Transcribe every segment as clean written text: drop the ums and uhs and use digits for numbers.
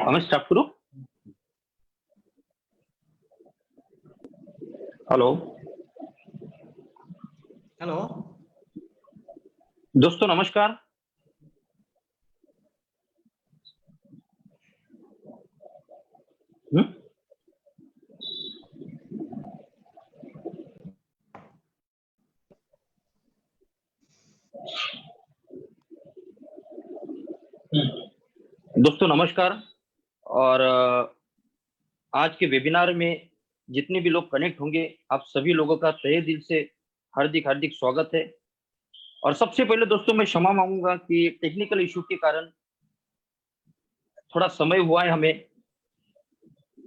हमें स्टार्ट करो। Hello hello दोस्तों, नमस्कार। दोस्तों नमस्कार। और आज के वेबिनार में जितने भी लोग कनेक्ट होंगे, आप सभी लोगों का तहे दिल से हार्दिक हार्दिक स्वागत है। और सबसे पहले दोस्तों मैं क्षमा मांगूंगा कि टेक्निकल इशू के कारण थोड़ा समय हुआ है हमें,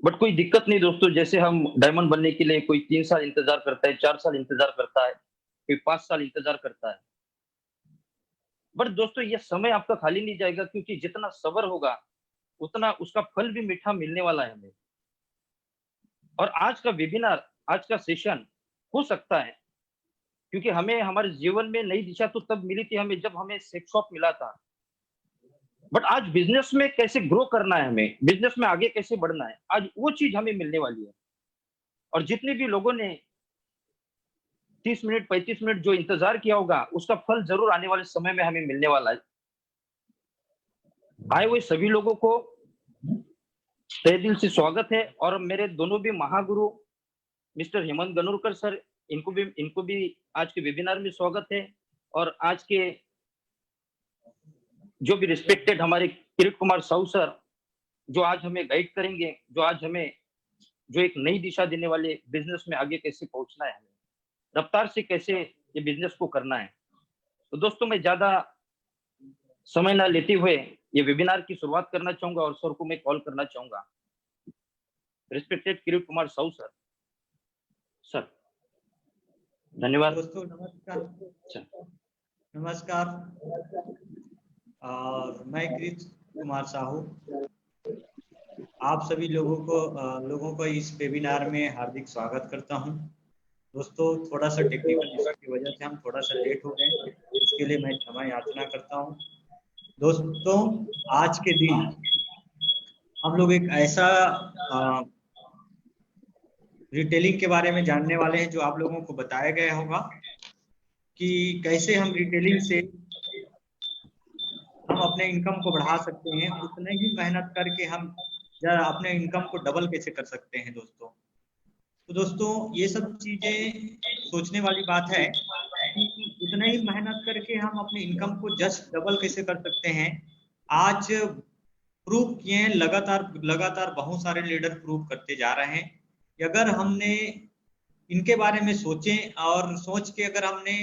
बट कोई दिक्कत नहीं दोस्तों। जैसे हम डायमंड बनने के लिए कोई 3 साल इंतजार करता है, 4 साल इंतजार करता है, कोई 5 साल इंतजार करता है, बट दोस्तों ये समय आपका खाली नहीं जाएगा, क्योंकि जितना सब्र होगा उतना उसका फल भी मीठा मिलने वाला है हमें। और आज का वेबिनार, आज का सेशन हो सकता है, क्योंकि हमें हमारे जीवन में नई दिशा तो तब मिली थी हमें जब हमें सेक्स शॉप मिला था, बट आज बिजनेस में कैसे ग्रो करना है, हमें बिजनेस में आगे कैसे बढ़ना है, आज वो चीज हमें मिलने वाली है। और जितने भी लोगों ने 30 मिनट 35 मिनट जो इंतजार किया होगा, उसका फल जरूर आने वाले समय में हमें मिलने वाला है। आए हुए सभी लोगों को तहे दिल से स्वागत है। और मेरे दोनों भी महागुरु मिस्टर हेमंत गनोरकर सर, इनको भी आज के वेबिनार में स्वागत है। और आज के जो भी रिस्पेक्टेड हमारे किरण कुमार साहू सर, जो आज हमें गाइड करेंगे, जो एक नई दिशा देने वाले बिजनेस में आगे कैसे पहुंचना है, हमें रफ्तार से कैसे ये बिजनेस को करना है। तो दोस्तों मैं ज्यादा समय ना लेते हुए ये वेबिनार की शुरुआत करना चाहूंगा और सर को मैं कॉल करना चाहूंगा। Respected Kiran Kumar Sahu sir, sir धन्यवाद। दोस्तों नमस्कार। नमस्कार। मैं किरण कुमार साहू आप सभी लोगों को इस वेबिनार में हार्दिक स्वागत करता हूं। दोस्तों थोड़ा सा टेक्निकल इशू की वजह से हम थोड़ा सा लेट हो गए, इसके लिए मैं क्षमा याचना करता हूं। दोस्तों आज के दिन हम लोग एक ऐसा रिटेलिंग के बारे में जानने वाले हैं जो आप लोगों को बताया गया होगा कि कैसे हम रिटेलिंग से हम अपने इनकम को बढ़ा सकते हैं, उतने ही मेहनत करके हम अपने इनकम को डबल कैसे कर सकते हैं दोस्तों। तो दोस्तों ये सब चीजें सोचने वाली बात है कि उतना ही मेहनत करके हम अपने इनकम को जस्ट डबल कैसे कर सकते हैं। आज प्रूव किए हैं, लगातार बहुत सारे लीडर प्रूव करते जा रहे हैं कि अगर हमने इनके बारे में सोचें और सोच के अगर हमने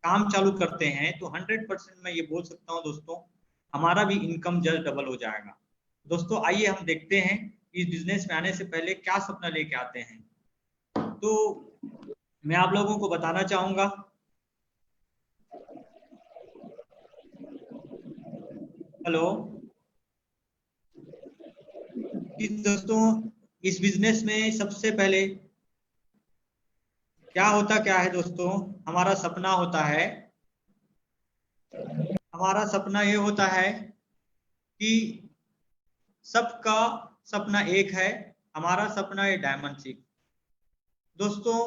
काम चालू करते हैं तो 100% मैं ये बोल सकता हूँ दोस्तों, हमारा भी इनकम जस्ट डबल हो जाएगा। दोस्तों आइए हम देखते हैं इस बिजनेस में आने से पहले क्या सपना लेके आते हैं। तो मैं आप लोगों को बताना चाहूंगा, हेलो, कि दोस्तों इस बिजनेस में सबसे पहले क्या है दोस्तों, हमारा सपना ये होता है कि सबका सपना एक है, हमारा सपना है डायमंड सीख। दोस्तों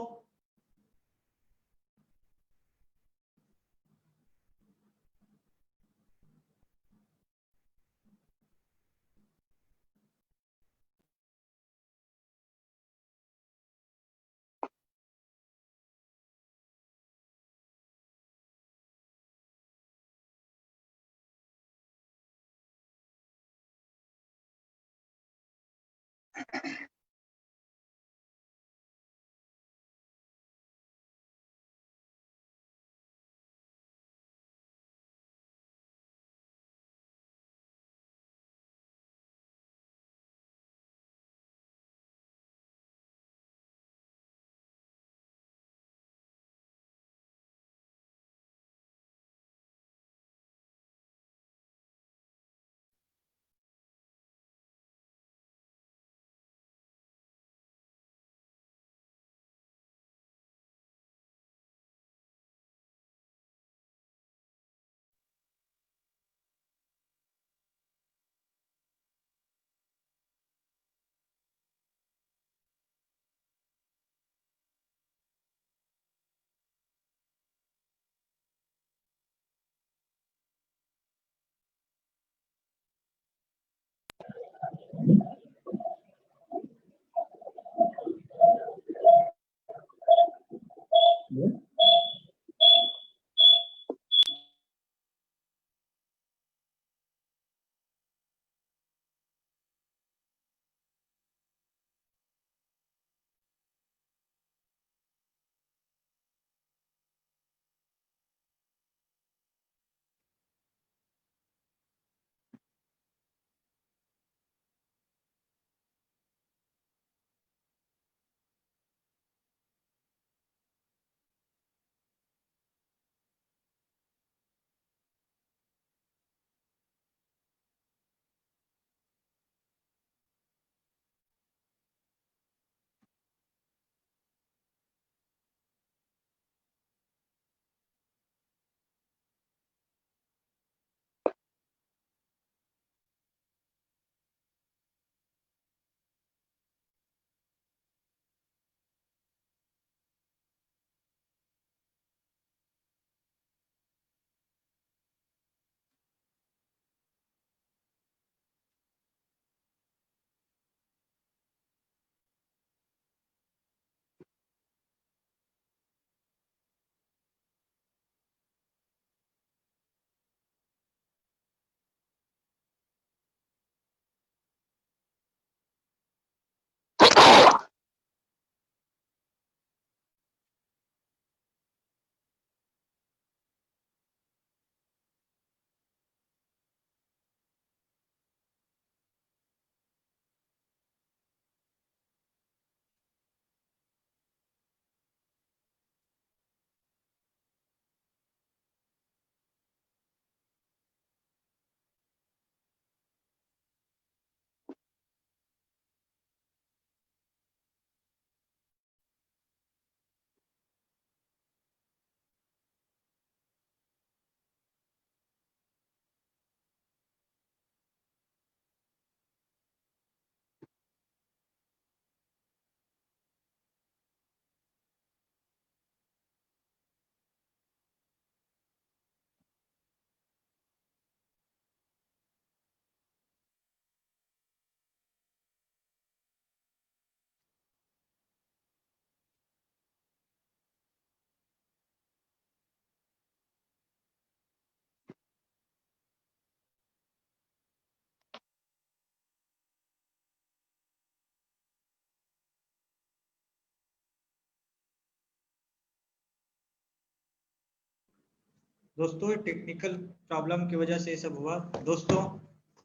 दोस्तों टेक्निकल प्रॉब्लम की वजह से ये सब हुआ। दोस्तों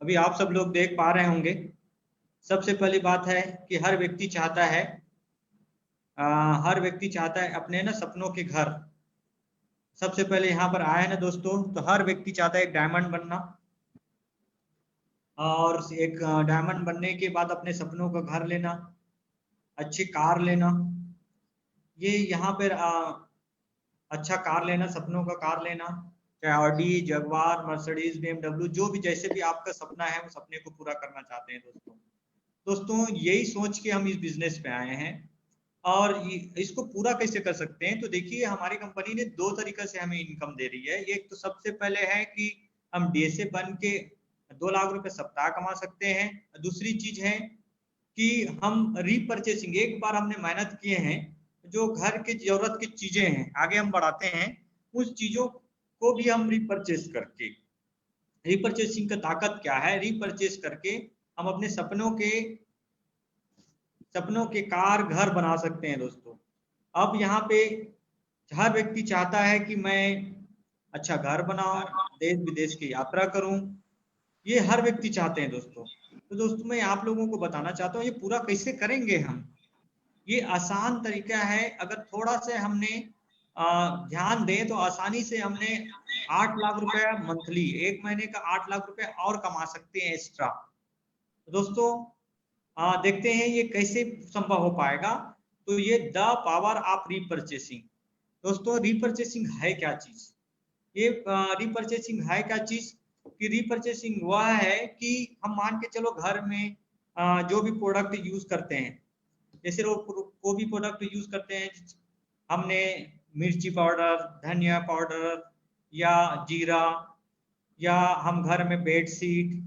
अभी आप सब लोग देख पा रहे होंगे, सबसे पहली बात है कि हर व्यक्ति चाहता है अपने ना सपनों के घर। सबसे पहले यहाँ पर आया है ना दोस्तों, तो हर व्यक्ति चाहता है एक डायमंड बनना, और एक डायमंड बनने के बाद अपने सपनों का घर लेना, अच्छी कार लेना। ये यहाँ पर अच्छा कार लेना, सपनों का कार लेना, चाहे ऑडी, जगुआर, मर्सिडीज, BMW, जो भी जैसे भी आपका सपना है, वो सपने को पूरा करना चाहते हैं दोस्तों। दोस्तों यही सोच के हम इस बिजनेस पे आए हैं, और इसको पूरा कैसे कर सकते हैं, तो देखिए हमारी कंपनी ने 2 तरीके से हमें इनकम दे रही है। एक तो सबसे पहले है कि हम DSA बन के 2 लाख रुपए सप्ताह कमा सकते हैं। दूसरी चीज है कि हम रीपरचेसिंग, एक बार हमने मेहनत किए हैं, जो घर की जरूरत की चीजें हैं आगे हम बढ़ाते हैं, उस चीजों को भी हम रीपरचेस करके, रीपरचेसिंग का ताकत क्या है, रीपरचेस करके हम अपने सपनों के कार घर बना सकते हैं दोस्तों। अब यहाँ पे हर व्यक्ति चाहता है कि मैं अच्छा घर बनाऊं, देश विदेश की यात्रा करूं, ये हर व्यक्ति चाहते हैं दोस्तों। तो दोस्तों मैं आप लोगों को बताना चाहता हूँ ये पूरा कैसे करेंगे हम। ये आसान तरीका है, अगर थोड़ा से हमने ध्यान दें तो आसानी से हमने 8 लाख रुपए मंथली, 1 महीने का 8 लाख रुपए और कमा सकते हैं एक्स्ट्रा। दोस्तों देखते हैं ये कैसे संभव हो पाएगा। तो ये द पावर ऑफ रीपरचेसिंग। दोस्तों रीपरचेसिंग है क्या चीज, ये रीपरचेसिंग है क्या चीज, कि रीपरचेसिंग वह है कि हम मान के चलो घर में जो भी प्रोडक्ट यूज करते हैं, जैसे कोई भी प्रोडक्ट यूज करते हैं, हमने मिर्ची पाउडर, धनिया पाउडर या जीरा, या हम घर में बेडशीट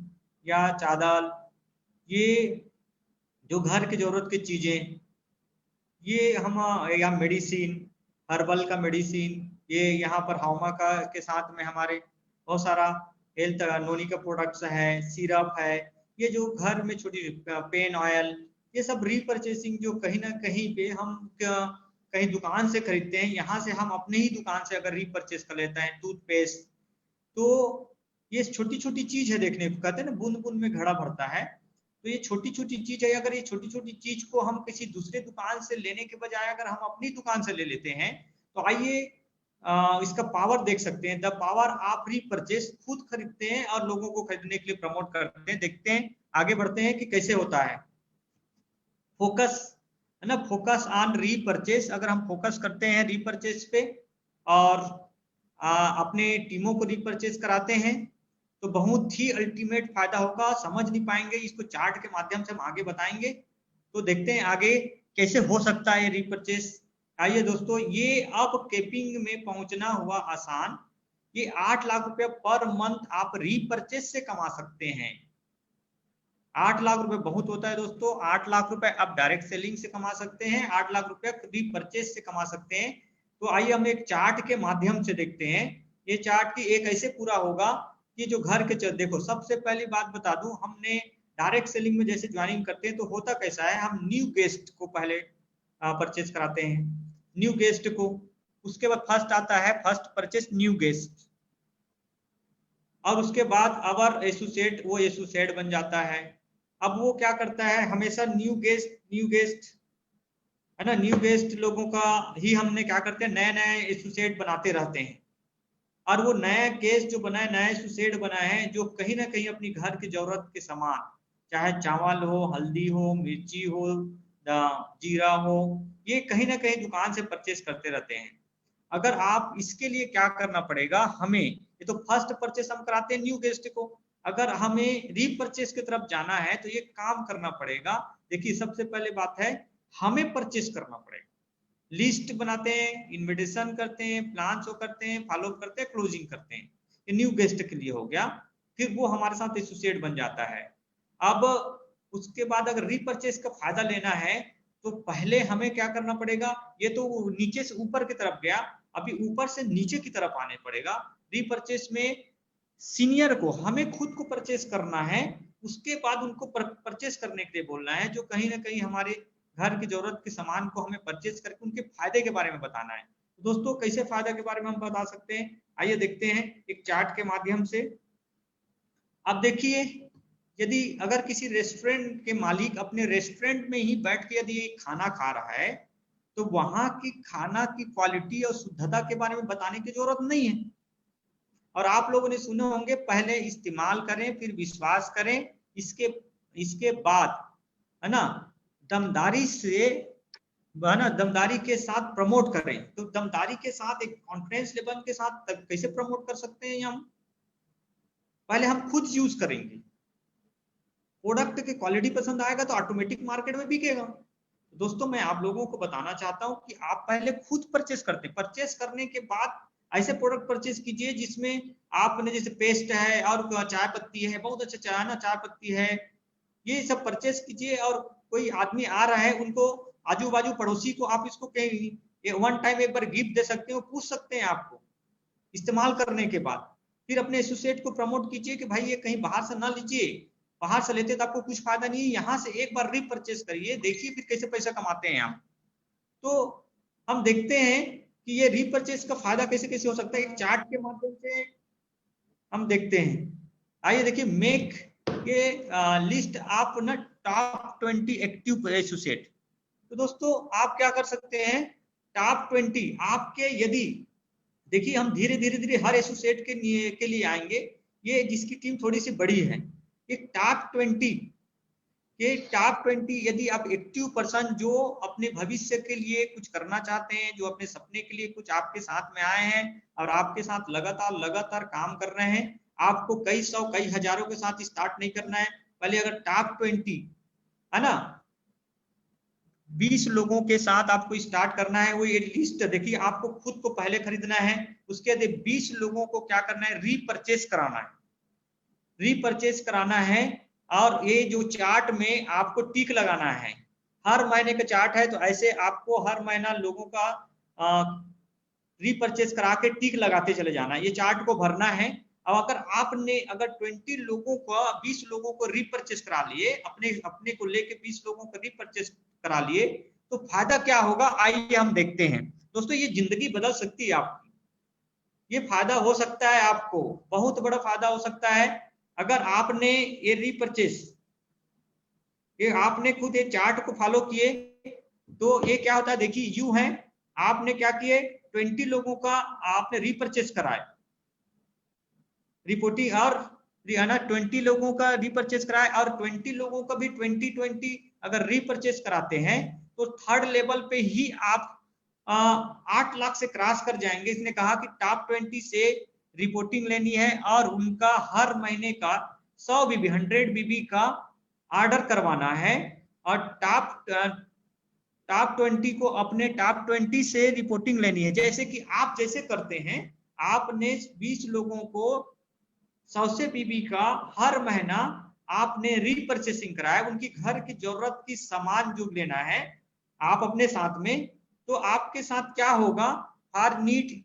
या चादर, ये जो घर की जरूरत की चीजें, ये हम या मेडिसिन, हर्बल का मेडिसिन, ये यहाँ पर हाउमा का के साथ में हमारे बहुत सारा हेल्थ नोनी का प्रोडक्ट्स है, सिरप है, ये जो घर में छोटी पेन ऑयल, ये सब रीपरचेसिंग जो कहीं ना कहीं पे हम कहीं दुकान से खरीदते हैं, यहाँ से हम अपने ही दुकान से अगर रीपरचेस कर लेते हैं टूथपेस्ट, तो ये छोटी छोटी चीज है, देखने को कहते हैं ना बूंद बूंद में घड़ा भरता है। तो ये छोटी छोटी चीज है, अगर ये छोटी छोटी चीज को हम किसी दूसरे दुकान से लेने के बजाय अगर हम अपनी दुकान से ले लेते हैं, तो आइए इसका पावर देख सकते हैं। द पावर ऑफ रीपरचेस, खुद खरीदते हैं और लोगों को खरीदने के लिए प्रमोट करते हैं। देखते हैं आगे बढ़ते हैं कि कैसे होता है। फोकस है ना, फोकस ऑन रीपरचेस, अगर हम फोकस करते हैं रीपरचेस पे और अपने टीमों को रीपरचेस कराते हैं, तो बहुत ही अल्टीमेट फायदा होगा। समझ नहीं पाएंगे इसको, चार्ट के माध्यम से हम आगे बताएंगे। तो देखते हैं आगे कैसे हो सकता है ये रीपरचेस। आइए दोस्तों, ये अब केपिंग में पहुंचना हुआ आसान। ये 8 लाख रुपए पर मंथ आप रीपरचेस से कमा सकते हैं। 8 लाख रुपए बहुत होता है दोस्तों। 8 लाख रुपए आप डायरेक्ट सेलिंग से कमा सकते हैं, 8 लाख रुपए रीपरचेस से कमा सकते हैं। तो आइए हम एक चार्ट के माध्यम से देखते हैं। ये चार्ट की एक ऐसे पूरा होगा कि जो घर के देखो, सबसे पहली बात बता दूं, हमने डायरेक्ट सेलिंग में जैसे ज्वाइनिंग करते हैं तो होता कैसा है, हम न्यू गेस्ट को पहले परचेस कराते हैं, न्यू गेस्ट को। उसके बाद फर्स्ट आता है फर्स्ट परचेस न्यू गेस्ट, और उसके बाद अवर एसोसिएट, वो एसोसिएट बन जाता है। अब वो क्या करता है, हमेशा न्यू गेस्ट है ना, न्यू गेस्ट लोगों का ही हमने क्या करते हैं, नए नए एसोसिएट बनाते रहते हैं। और वो नया केस जो बना है, नया एसोसिएट बना है, जो कहीं ना कहीं अपनी घर की जरूरत के सामान, चाहे चावल हो, हल्दी हो, मिर्ची हो, जीरा हो, ये कहीं ना कहीं दुकान से परचेस करते रहते हैं। अगर आप इसके लिए क्या करना पड़ेगा हमें, ये तो फर्स्ट परचेस हम कराते हैं न्यू गेस्ट को, अगर हमें रीपरचेस की तरफ जाना है तो ये काम करना पड़ेगा। देखिए सबसे पहले बात है, हमें परचेस करना पड़ेगा, लिस्ट बनाते हैं, इन्विटेशन करते हैं, प्लान शो करते हैं, फॉलो करते हैं, क्लोजिंग करते हैं। ये न्यू गेस्ट के लिए हो गया, फिर वो हमारे साथ एसोसिएट बन जाता है। अब उसके बाद अगर रीपरचेस का फायदा लेना है तो पहले हमें क्या करना पड़ेगा, ये तो नीचे से ऊपर की तरफ गया, अभी ऊपर से नीचे की तरफ आने पड़ेगा। रीपरचेस में सीनियर को हमें खुद को परचेस करना है, उसके बाद उनको परचेस करने के लिए बोलना है, जो कहीं ना कहीं हमारे घर की जरूरत के सामान को हमें परचेस करके उनके फायदे के बारे में बताना है। दोस्तों कैसे फायदे के बारे में हम बता सकते हैं, आइए देखते हैं एक चार्ट के माध्यम से। अब देखिए, यदि अगर किसी रेस्टोरेंट के मालिक अपने रेस्टोरेंट में ही बैठ के यदि खाना खा रहा है, तो वहां की खाना की क्वालिटी और शुद्धता के बारे में बताने की जरूरत नहीं है। और आप लोगों ने सुने होंगे, पहले इस्तेमाल करें फिर विश्वास करें, इसके इसके बाद है ना दमदारी से, है ना, दमदारी के साथ प्रमोट करें। तो दमदारी के साथ एक कॉन्फिडेंस लेवल के साथ कैसे प्रमोट कर सकते हैं हम? पहले हम खुद यूज करेंगे, प्रोडक्ट की क्वालिटी पसंद आएगा तो ऑटोमेटिक मार्केट में बिकेगा। दोस्तों मैं आप लोगों को बताना चाहता हूं कि आप पहले खुद परचेस करते हैं, परचेस करने के बाद ऐसे प्रोडक्ट परचेस कीजिए जिसमें आपने, जैसे पेस्ट है और चाय पत्ती है, बहुत अच्छा चाय ना, चाय पत्ती है, ये सब परचेस कीजिए। और कोई आदमी आ रहा है, उनको आजू बाजू पड़ोसी को आप इसको कहीं वन टाइम एक बार गिफ्ट दे सकते हो, पूछ सकते हैं आपको इस्तेमाल करने के बाद। फिर अपने एसोसिएट को प्रमोट कीजिए कि भाई ये कहीं बाहर से ना लीजिए, बाहर से लेते तो आपको कुछ फायदा नहीं है, यहाँ से एक बार रीपरचेस करिए, देखिए फिर कैसे पैसा कमाते हैं आप। तो हम देखते हैं कि ये रीपरचेस का फायदा कैसे कैसे हो सकता है, एक चार्ट के माध्यम से हम देखते हैं। आइए देखिए, मेक के लिस्ट आप ना टॉप 20 एक्टिव एसोसिएट। तो दोस्तों आप क्या कर सकते हैं, टॉप 20 आपके, यदि देखिए हम धीरे धीरे धीरे हर एसोसिएट के लिए आएंगे, ये जिसकी टीम थोड़ी सी बड़ी है, एक टॉप 20 के टॉप 20 यदि आप एक्टिव पर्सन जो अपने भविष्य के लिए कुछ करना चाहते हैं, जो अपने सपने के लिए कुछ आपके साथ में आए हैं और आपके साथ लगातार लगातार काम कर रहे हैं, आपको कई सौ कई हजारों के साथ स्टार्ट नहीं करना है। पहले अगर टॉप 20 है ना 20 लोगों के साथ आपको स्टार्ट करना है, वो ये लिस्ट देखिए, आपको खुद को पहले खरीदना है, उसके बाद 20 लोगों को क्या करना है, रीपरचेस कराना है, रीपरचेस कराना है। और ये जो चार्ट में आपको टिक लगाना है, हर महीने का चार्ट है तो ऐसे आपको हर महीना लोगों का रीपरचेस करा के टिक लगाते चले जाना है, ये चार्ट को भरना है। अब अगर आपने अगर 20 लोगों को 20 लोगों को रीपरचेस करा लिए, अपने अपने को लेके 20 लोगों को रीपरचेस करा लिए, तो फायदा क्या होगा आइए हम देखते हैं। दोस्तों ये जिंदगी बदल सकती है आपकी, ये फायदा हो सकता है आपको, बहुत बड़ा फायदा हो सकता है अगर आपने ये रीपरचेस, ये आपने खुद ये चार्ट को फॉलो किए। तो ये क्या होता है देखिए, यू है, आपने क्या किए, 20 लोगों का आपने रीपरचेस कराए, रिपोर्टिंग, और 20 लोगों का रीपरचेस कराए, और 20 लोगों का भी 20 अगर रीपरचेस कराते हैं तो थर्ड लेवल पे ही आप 8 लाख से क्रॉस कर जाएंगे। इसने कहा कि टॉप 20 से रिपोर्टिंग लेनी है और उनका हर महीने का 100 बीबी 100 बीबी का ऑर्डर करवाना है, और टॉप 20 को अपने टॉप 20 से रिपोर्टिंग लेनी है। जैसे कि आप जैसे करते हैं, आपने 20 लोगों को 100 से बीबी का हर महीना आपने रीपरचेसिंग कराया, उनकी घर की जरूरत की सामान जो लेना है आप अपने साथ में, तो आपके साथ क्या होगा, हर नीट,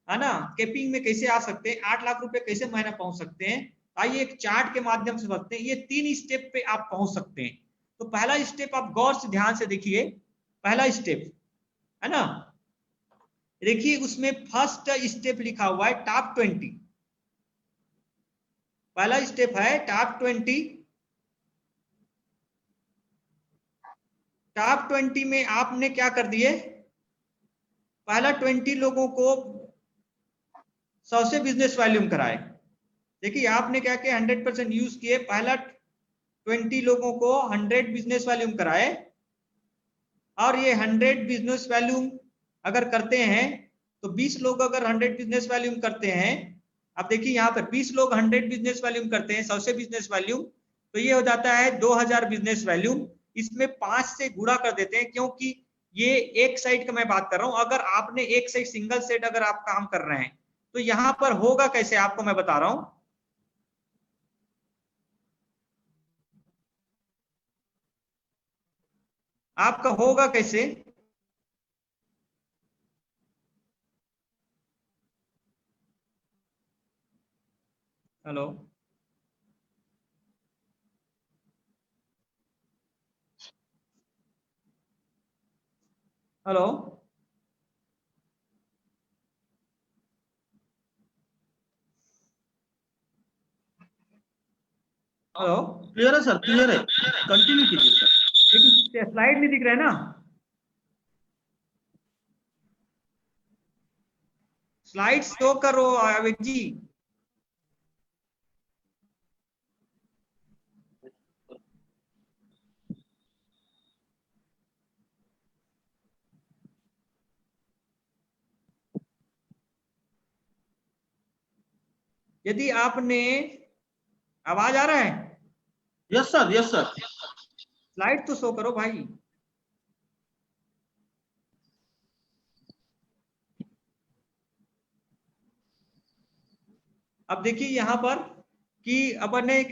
है ना, केपिंग में कैसे आ सकते हैं, 8 लाख रुपए कैसे महीना पहुंच सकते हैं। आइए एक चार्ट के माध्यम से बताते हैं, ये 3 स्टेप पे आप पहुंच सकते हैं। तो पहला स्टेप आप गौर से ध्यान से देखिए, पहला स्टेप है ना, देखिए उसमें फर्स्ट स्टेप लिखा हुआ है टॉप 20। पहला स्टेप है टॉप 20। टॉप 20 में आपने क्या कर दिए, पहला 20 लोगों को 100 से बिजनेस वॉल्यूम कराए। देखिए आपने क्या किया, 100% यूज किए, पहला 20 लोगों को 100 बिजनेस वॉल्यूम कराए, और ये 100 बिजनेस वॉल्यूम अगर करते हैं तो 20 लोग अगर 100 बिजनेस वॉल्यूम करते हैं, अब देखिए यहाँ पर 20 लोग 100 बिजनेस वॉल्यूम करते हैं 100 से बिजनेस वॉल्यूम, तो ये हो जाता है 2000 बिजनेस वॉल्यूम। इसमें 5 से गुणा कर देते हैं, क्योंकि ये एक साइड का मैं बात कर रहा हूं, अगर आपने एक साइड सिंगल साइड अगर आप काम कर रहे हैं तो यहां पर होगा कैसे आपको मैं बता रहा हूं। आपका होगा कैसे, हेलो हेलो, हेलो, क्लियर है सर, क्लियर है, कंटिन्यू कीजिए सर। लेकिन स्लाइड नहीं दिख रहा है ना, स्लाइड शो करो आवेग जी। यदि आपने, आवाज आ रहा है? Yes sir, yes sir. Slide तो शो करो भाई। अब देखिए यहाँ पर कि अपन ने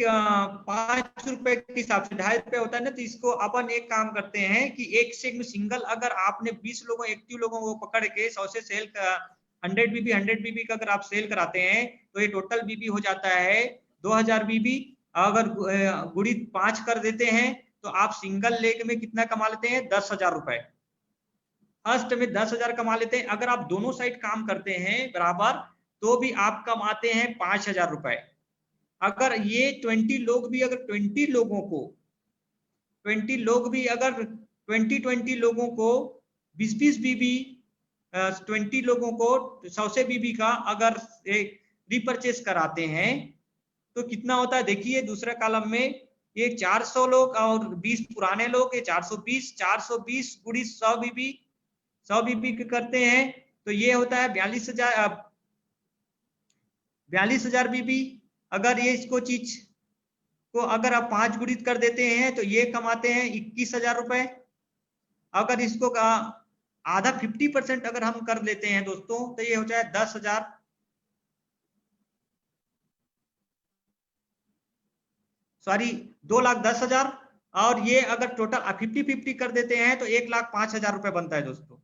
5 रुपए के हिसाब से 2.5 रुपए होता है ना, तो इसको अपन एक काम करते हैं कि एक सेग में सिंगल, अगर आपने 20 लोगों एक्टिव लोगों को पकड़ के 100 से सेल 100 बीबी का अगर आप सेल कराते हैं तो ये टोटल बीबी हो जाता है 2000 बीबी। अगर गुड़ी 5 कर देते हैं तो आप सिंगल लेग में कितना कमा लेते हैं? 10,000 रुपए। फर्स्ट में 10,000 कमा लेते हैं। अगर आप दोनों साइड काम करते हैं बराबर तो भी आप कमाते हैं 5,000 रुपए। अगर ये 20 लोग भी, अगर 20 लोगों को 20 लोग भी अगर 20 लोगों को 20 बीबी 20 लोगों को 100 बीबी का अगर रिपर्चेस कराते हैं तो कितना होता है? देखिए दूसरे कॉलम में ये 400 लोग और 20 पुराने लोग, ये 420 गुड़ी 100 बीबी करते हैं तो ये होता है 42,000 बीबी। अगर ये इसको चीज को अगर आप 5 गुणित कर देते हैं तो ये कमाते हैं 21,000 रुपए। अगर इसको आधा 50% अगर हम कर लेते हैं दोस्तों तो ये हो जाए 10,000, सॉरी 2,10,000। और ये अगर टोटल 50-50 कर देते हैं तो 1,05,000 रुपए बनता है दोस्तों।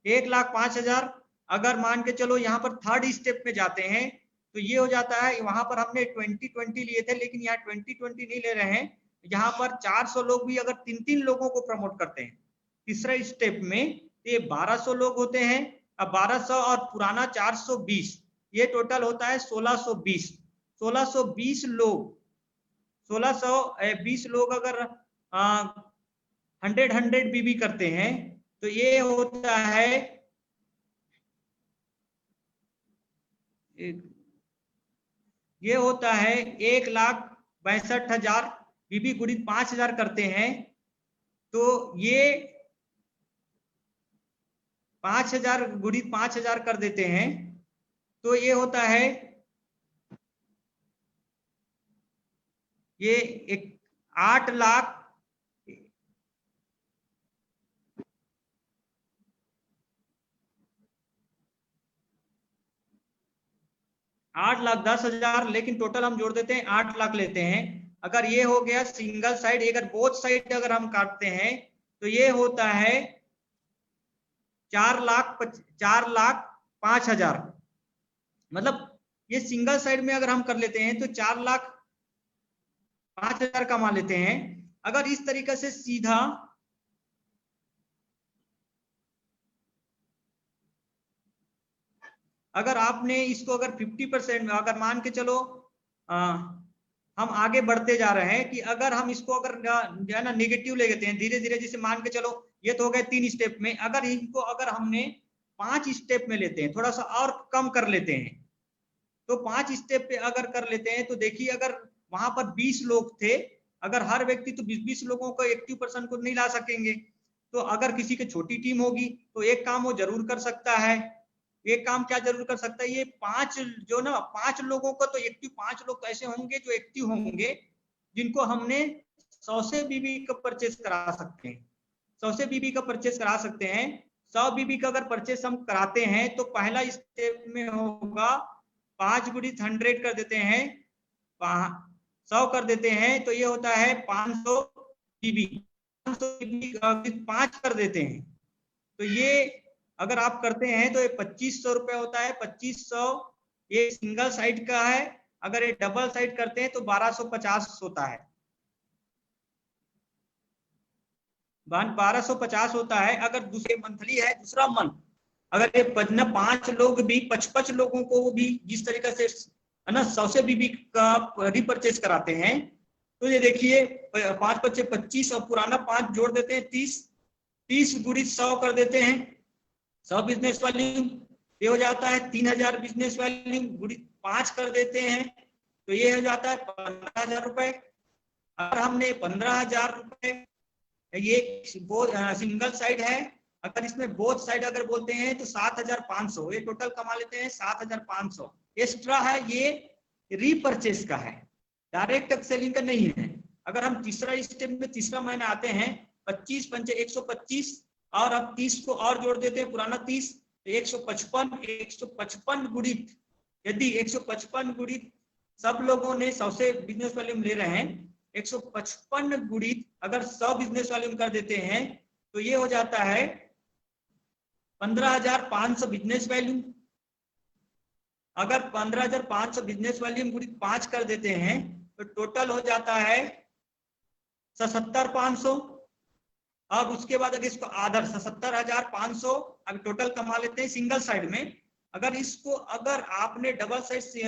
1,05,000। अगर मान के चलो यहाँ पर थर्ड स्टेप में जाते हैं तो ये हो जाता है, वहां पर हमने 20-20 लिए थे लेकिन यहाँ 20-20 नहीं ले रहे हैं। यहाँ पर 400 लोग भी अगर 3-3 लोगों को प्रमोट करते हैं तीसरा स्टेप में तो ये 1200 लोग होते हैं। अब 1200 और पुराना 420, ये टोटल होता है 1620। 1620 लोग 1620 लोग अगर 100 बीबी करते हैं तो ये होता है ये होता है 1,62,000 बीबी गुणित 5,000 करते हैं तो ये 5,000 गुणित 5,000 कर देते हैं तो ये होता है ये 8 लाख 8,10,000, लेकिन टोटल हम जोड़ देते हैं 8 लाख लेते हैं। अगर ये हो गया सिंगल साइड, अगर बोथ साइड अगर हम काटते हैं तो ये होता है 4,05,000। मतलब ये सिंगल साइड में अगर हम कर लेते हैं तो 4,05,000 कमा लेते हैं। अगर इस तरीके से सीधा अगर आपने इसको अगर 50% अगर मान के चलो हम आगे बढ़ते जा रहे हैं कि अगर हम इसको अगर जो है ना नेगेटिव ले लेते हैं धीरे धीरे, जैसे मान के चलो ये तो हो गए 3 स्टेप में, अगर इनको अगर हमने 5 स्टेप में लेते हैं, थोड़ा सा और कम कर लेते हैं तो 5 स्टेप पे अगर कर लेते हैं तो देखिए अगर वहां पर 20 लोग थे, अगर हर व्यक्ति तो 20-20 लोगों को एक्टिव पर्सन को नहीं ला सकेंगे, तो अगर किसी की छोटी टीम होगी तो एक काम वो जरूर कर सकता है। एक काम क्या जरूर कर सकता है, ये 5 जो ना 5 लोगों को तो एक्टिव 5 लोग ऐसे होंगे जो एक्टिव होंगे जिनको हमने 100 से बीबी का परचेस करा सकते हैं। 100 से बीबी का परचेस करा सकते हैं। 100 बीबी का अगर परचेस हम कराते हैं तो पहला स्टेप में होगा 5 गुणित 100 कर देते हैं, 100 कर देते हैं तो ये होता है 500 बीबी। 500 बीबी 5 कर देते हैं तो ये अगर आप करते हैं तो ये 2500 रुपए होता है। 2500 ये सिंगल साइड का है, अगर ये डबल साइड करते हैं तो 1250 होता है। 1250 होता है। अगर दूसरे मंथली है दूसरा मंथ, अगर ये 5 लोग भी 55 लोगों को भी जिस तरीके से है ना 100 से बीबी का रिपर्चेस कराते हैं तो ये देखिए 5 बच्चे 25 और पुराना 5 जोड़ देते हैं 30, 30 गुणित 100 कर देते हैं 100 बिजनेस वॉल्यूम, ये हो जाता है 3000 बिजनेस वॉल्यूम गुणित 5 कर देते हैं तो ये हो जाता है 15,000 रुपए। अगर हमने 15,000 रुपए, ये सिंगल साइड है, अगर इसमें बोथ साइड अगर बोलते हैं तो 7,500, ये टोटल कमा लेते हैं 7,500। एक्स्ट्रा है ये रीपरचेस का है, डायरेक्ट सेलिंग का नहीं है। अगर हम तीसरा स्टेप में तीसरा महीना आते हैं 25 पंचे 125 और अब 30 को और जोड़ देते हैं, पुराना 30 155 गुणित, यदि 155 गुणित सब लोगों ने 100 से बिजनेस वॉल्यूम ले रहे हैं, 155 गुणित अगर 100 बिजनेस वॉल्यूम कर देते हैं तो ये हो जाता है 15,500 बिजनेस वॉल्यूम। अगर 15,500 बिजनेस वॉल्यूम गुणित 5 कर देते हैं तो टोटल हो जाता है 77,500। अब उसके बाद अगर इसको आधर 77,500 अगर टोटल कमा लेते हैं सिंगल साइड में, अगर इसको अगर आपने डबल साइड से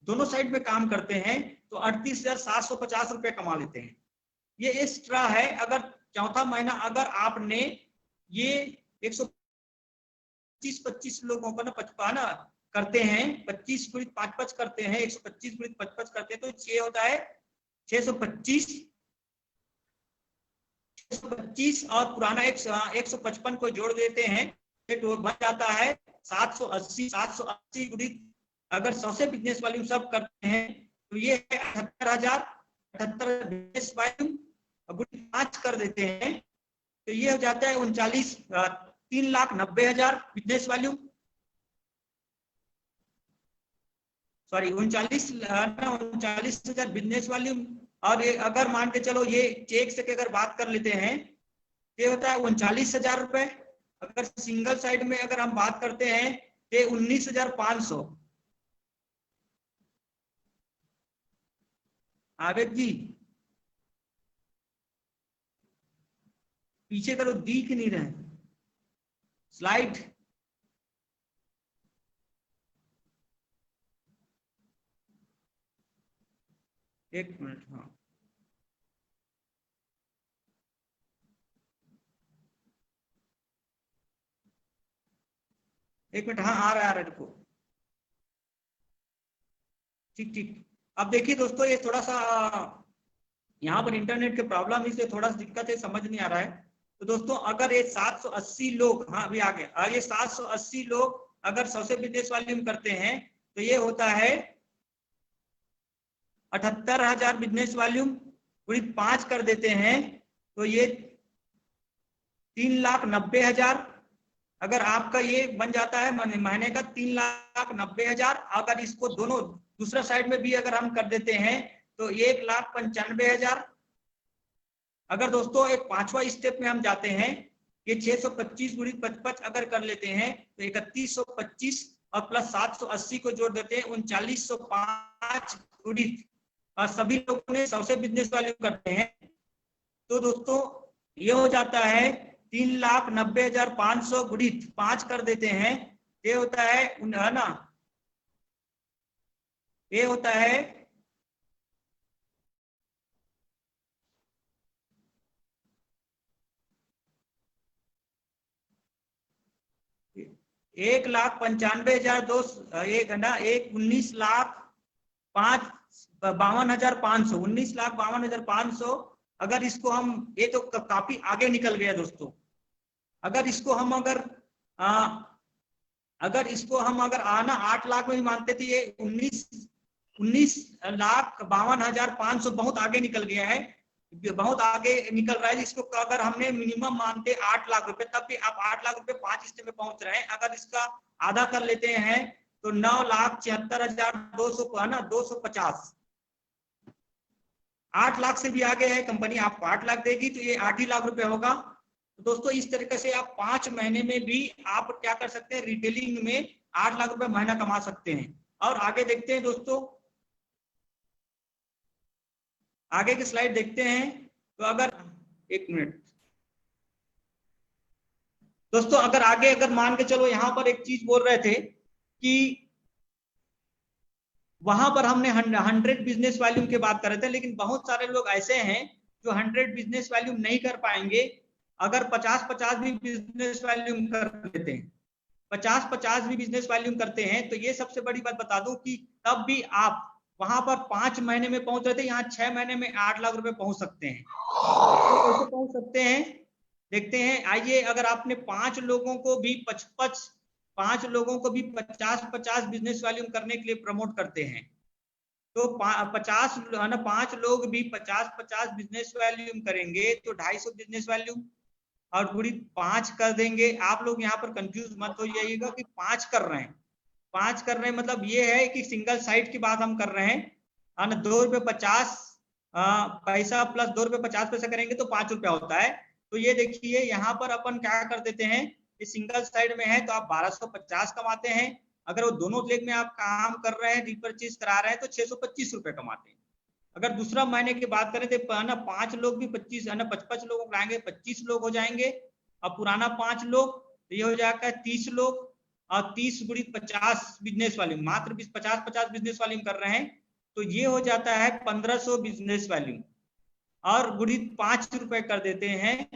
दोनों साइड में काम करते हैं तो 38,750 रुपए कमा लेते हैं। ये एक्स्ट्रा है। अगर चौथा महीना अगर आपने ये 125 लोगों को ना करते हैं, 25 गुणित 5 करते हैं, 125 गुणित 5 करते हैं तो 6 होता है 625 और पुराना 155 को जोड़ देते हैं तो बन जाता है 780 गुणित अगर 100 से बिजनेस वॉल्यूम सब करते हैं तो ये 78,000 बिजनेस वॉल्यूम गुणित 5 कर देते हैं तो ये हो जाता है 3,90,000 business volume, sorry 39,000 business volume. और अगर मान के चलो ये चेक से अगर बात कर लेते हैं ये होता है 39,000 रुपए। अगर सिंगल साइड में अगर हम बात करते हैं तो 19,500। आवेद जी पीछे करो, दिख नहीं रहे स्लाइड। एक मिनट, हाँ एक मिनट, हाँ आ रहा है देखो, ठीक ठीक। अब देखिए दोस्तों ये थोड़ा सा यहाँ पर इंटरनेट के प्रॉब्लम इसलिए थोड़ा सा दिक्कत है, समझ नहीं आ रहा है। तो दोस्तों अगर ये 780 लोग, हाँ अभी आ गए, ये 780 लोग अगर 100 से बिजनेस वॉल्यूम करते हैं तो ये होता है 78,000 बिजनेस वॉल्यूम गुणित 5 कर देते हैं तो ये 3,90,000। अगर आपका ये बन जाता है महीने का 3,90,000। अगर इसको दोनों दूसरा साइड में भी अगर हम कर देते हैं तो 1,95,000। अगर दोस्तों एक पांचवा स्टेप में हम जाते हैं, ये 625 गुणित 55 अगर कर लेते हैं तो 3,125 और प्लस 780 को जोड़ देते हैं 3,905 गुणित और सभी लोगों ने 100 से बिजनेस वॉल्यूम करते हैं तो दोस्तों ये हो जाता है 3,90,500 गुणित 5 कर देते हैं, ये होता है ना, ये होता है 1,95,200, एक है ना, 19,52,500, 19,52,500। अगर इसको हम, ये तो काफी आगे निकल गया दोस्तों। अगर इसको हम अगर इसको हम आना 8 लाख में भी मानते थे, ये 19,52,500 बहुत आगे निकल गया है, बहुत आगे निकल रहा है। इसको अगर हमने मिनिमम मानते 8 लाख रुपए, तब भी आप 8 लाख रुपए 5 स्टेप में पहुंच रहे हैं। अगर इसका आधा कर लेते हैं तो 9,76,200 है ना, 250। 8 लाख से भी आगे है कंपनी, आपको 8 लाख देगी तो ये 8 ही लाख रुपए होगा। तो दोस्तों इस तरीके से आप 5 महीने में भी आप क्या कर सकते हैं, रिटेलिंग में 8 लाख रुपए महीना कमा सकते हैं। और आगे देखते हैं दोस्तों, आगे की स्लाइड देखते हैं। तो अगर एक मिनट दोस्तों, अगर आगे अगर मान के चलो, यहां पर एक चीज बोल रहे थे कि वहां पर हमने 100 बिजनेस वॉल्यूम की बात कर रहे थे, लेकिन बहुत सारे लोग ऐसे हैं जो 100 बिजनेस वॉल्यूम नहीं कर पाएंगे। अगर 50-50 भी बिजनेस वॉल्यूम कर लेते हैं, 50-50 भी बिजनेस वॉल्यूम करते हैं, तो ये सबसे बड़ी बात बता दूं कि तब भी आप वहां पर 5 महीने में पहुंच रहे थे, यहाँ 6 महीने में 8 लाख रुपए पहुंच सकते हैं। तो कैसे पहुंच सकते हैं देखते हैं। आइए, अगर आपने 5 लोगों को भी 50-50 बिजनेस वॉल्यूम करने के लिए प्रमोट करते हैं, तो 50 है ना, 5 लोग भी 50-50 बिजनेस वॉल्यूम करेंगे तो 250 बिजनेस वॉल्यूम और पूरी 5 कर देंगे। आप लोग यहाँ पर कंफ्यूज मत हो जाइएगा कि 5 कर रहे हैं, 5 कर रहे हैं मतलब ये है कि सिंगल साइड की बात हम कर रहे हैं, है ना। 2 रुपये 50 पैसा प्लस 2 रुपये 50 पैसा करेंगे तो 5 रुपया होता है। तो ये देखिए यहाँ पर अपन क्या कर देते हैं, ये सिंगल साइड में है तो आप 1250 कमाते हैं। अगर वो दोनों लेग में आप काम कर रहे हैं, रिपर्चेज करा रहे हैं, तो 625 रुपए कमाते हैं। अगर दूसरा महीने की बात करें तो ना 5 लोग भी 25 है ना 55 लोगों को लाएंगे, 25 लोग हो जाएंगे। अब पुराना 5 लोग तो ये हो जाएगा 30 लोग, और 30 गुणी 50 बिजनेस वॉल्यूम, मात्र 50-50 बिजनेस वॉल्यूम कर रहे हैं, तो ये हो जाता है 1500 बिजनेस वॉल्यूम, और गुणित 5 रुपए कर देते हैं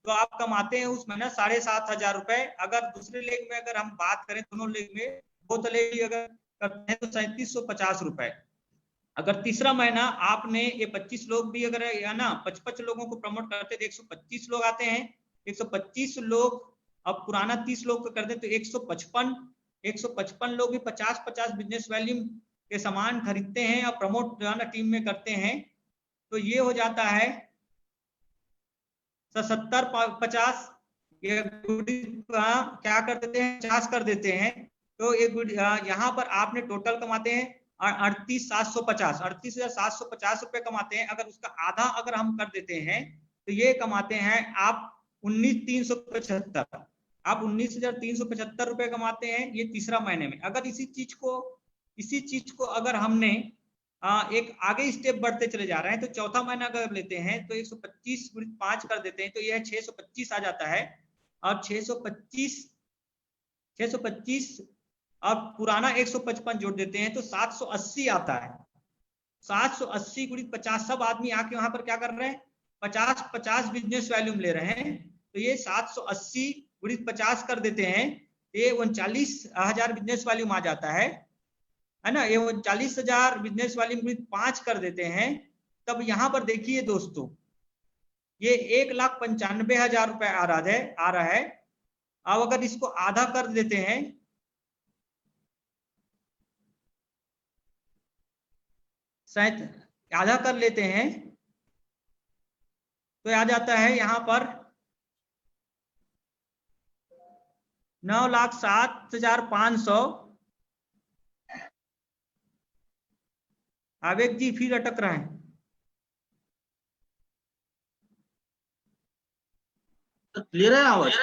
तो आप कमाते हैं उस महीना 7,500 रुपए। अगर दूसरे लेग में अगर हम बात करें, दोनों लेग में बोथ लेग अगर करते हैं तो 3750 रुपए। अगर तीसरा महीना आपने ये 25 लोग भी अगर है ना 55 लोगों को प्रमोट करते तो 125 लोग आते हैं, 125 लोग, अब पुराना 30 लोग को कर दे तो 155 लोग भी 50-50 बिजनेस वॉल्यूम के सामान खरीदते हैं और प्रमोट जो है ना टीम में करते हैं, तो ये हो जाता है 70-50, ये क्या कर देते हैं 50 कर देते हैं। तो एक यहाँ पर आपने टोटल कमाते हैं 38,750 रुपए कमाते हैं। अगर उसका आधा अगर हम कर देते हैं तो ये कमाते हैं आप 19,375, आप 19,375 रुपए कमाते हैं ये तीसरा महीने में। अगर इसी चीज को अगर हमने एक आगे स्टेप बढ़ते चले जा रहे हैं तो चौथा महीना अगर लेते हैं तो 125 गुणित 5 कर देते हैं तो यह 625 आ जाता है, और 625 और पुराना 155 जोड़ देते हैं तो 780 आता है। 780 गुणित 50, सब आदमी आके वहां पर क्या कर रहे हैं 50-50 बिजनेस वॉल्यूम ले रहे हैं, तो ये 780 गुणित 50 कर देते हैं, ये 39,000 बिजनेस वॉल्यूम आ जाता है ना। ये 39,000 बिजनेस वॉल्यूम गुणित 5 कर देते हैं। तब यहां पर देखिए दोस्तों, ये 1,95,000 रुपए आ रहा है। अब अगर इसको आधा कर देते हैं, शायद आधा कर लेते हैं तो आ जाता है यहां पर 9,07,500। आवेग जी फिर अटक रहे हैं। क्लियर है आवाज?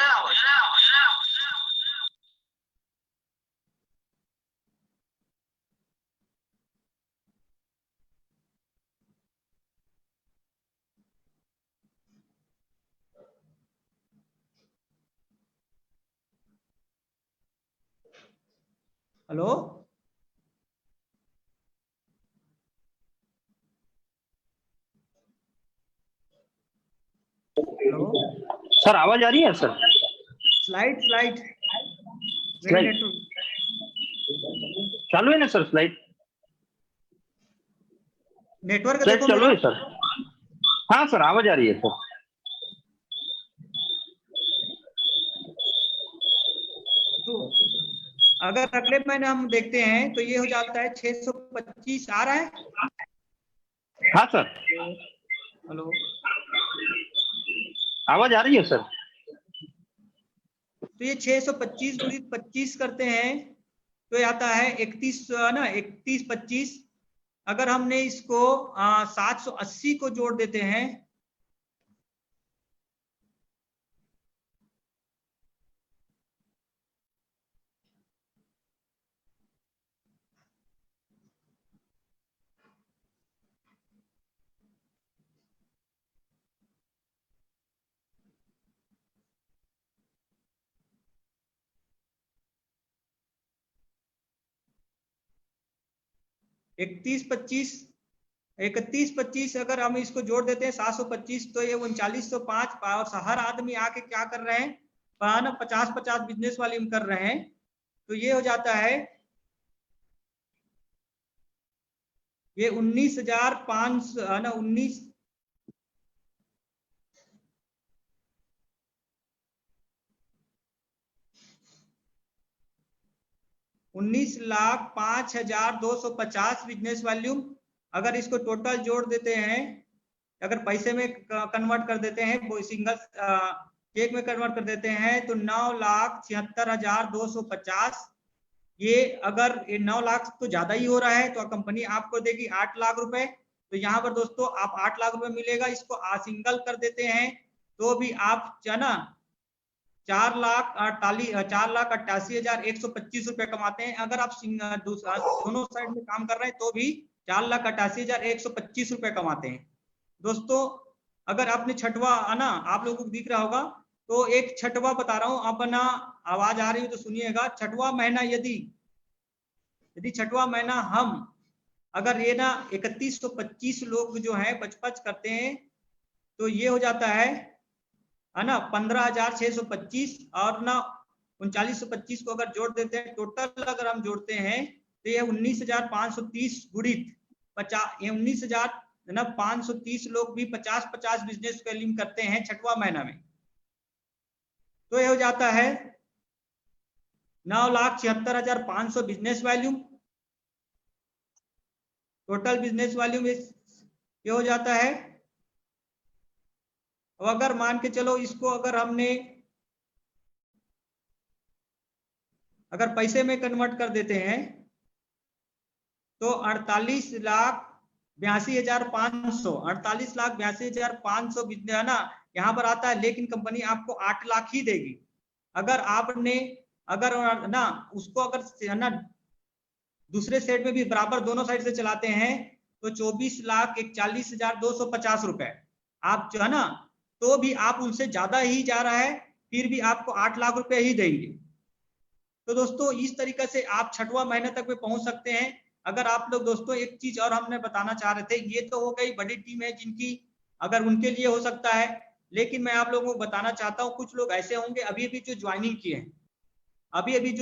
हेलो, हेलो, सर आवाज आ रही है सर? स्लाइड मेरे स्लाइड नेटवर्क चालू है ना सर? स्लाइड नेटवर्क स्लाइड देखो चालू मेरा। है सर? हाँ सर आवाज आ रही है सर। तो अगर अगले महीने हम देखते हैं तो ये हो जाता है 625 आ रहा है। हाँ सर हेलो, आवाज आ रही है सर। तो ये 625 गुणित 25 करते हैं तो ये आता है 31 ना 31-25। अगर हमने इसको 780 को जोड़ देते हैं 31-25 अगर हम इसको जोड़ देते हैं 725, तो ये 3905। और हर आदमी आके क्या कर रहे हैं, 50-50 बिजनेस वॉल्यूम कर रहे हैं, तो ये हो जाता है ये 19,500 है ना, 19,05,250 बिजनेस वॉल्यूम। अगर इसको टोटल जोड़ देते हैं, अगर पैसे में कन्वर्ट कर देते हैं, वो सिंगल चेक में कन्वर्ट कर देते हैं, तो 9,76,250। ये अगर ये 9 लाख तो ज्यादा ही हो रहा है, तो कंपनी आपको देगी 8 लाख रुपए। तो यहाँ पर दोस्तों आप 8 लाख रुपए मिलेगा। इसको सिंगल कर देते हैं तो भी आप ना 4,88,125 रुपए कमाते हैं। अगर आप दोनों साइड में काम कर रहे हैं तो भी 4,88,125 रुपए कमाते हैं। दोस्तों अगर आपने छठवा ना, आप लोगों को दिख रहा होगा, तो एक छठवा बता रहा हूं, अपना आवाज आ रही हो तो सुनिएगा। छठवा महीना यदि छठवा महीना हम अगर ये ना 3125 लोग जो है 55 करते हैं, तो ये हो जाता है ना 15,625। और ना 3925 को अगर जोड़ देते हैं, टोटल अगर हम जोड़ते हैं, तो ये 19,530 गुणित 50, ये 19,530 लोग भी 50-50 बिजनेस वॉल्यूम करते हैं छठवा महीना में। तो ये हो जाता है 9,76,500 business volume. Total business volume ये हो जाता है। अब अगर मान के चलो इसको अगर हमने अगर पैसे में कन्वर्ट कर देते हैं, तो 48,82,500 बिजनेस है ना यहाँ पर आता है। लेकिन कंपनी आपको 8 लाख ही देगी। अगर आपने अगर ना उसको अगर ना दूसरे सेट में भी बराबर दोनों साइड से चलाते हैं, तो 24,41,250 रुपए आप जो है ना, तो भी आप उनसे ज्यादा ही जा रहा है, फिर भी आपको 8 लाख रुपए ही देंगे। तो दोस्तों इस तरीके से आप छठवां महीने तक में पहुंच सकते हैं। अगर आप लोग दोस्तों एक चीज और हमने बताना चाह रहे थे, ये तो हो गई बड़ी टीम है जिनकी अगर उनके लिए हो सकता है, लेकिन मैं आप लोगों को बताना चाहता हूँ कुछ लोग ऐसे होंगे अभी अभी जो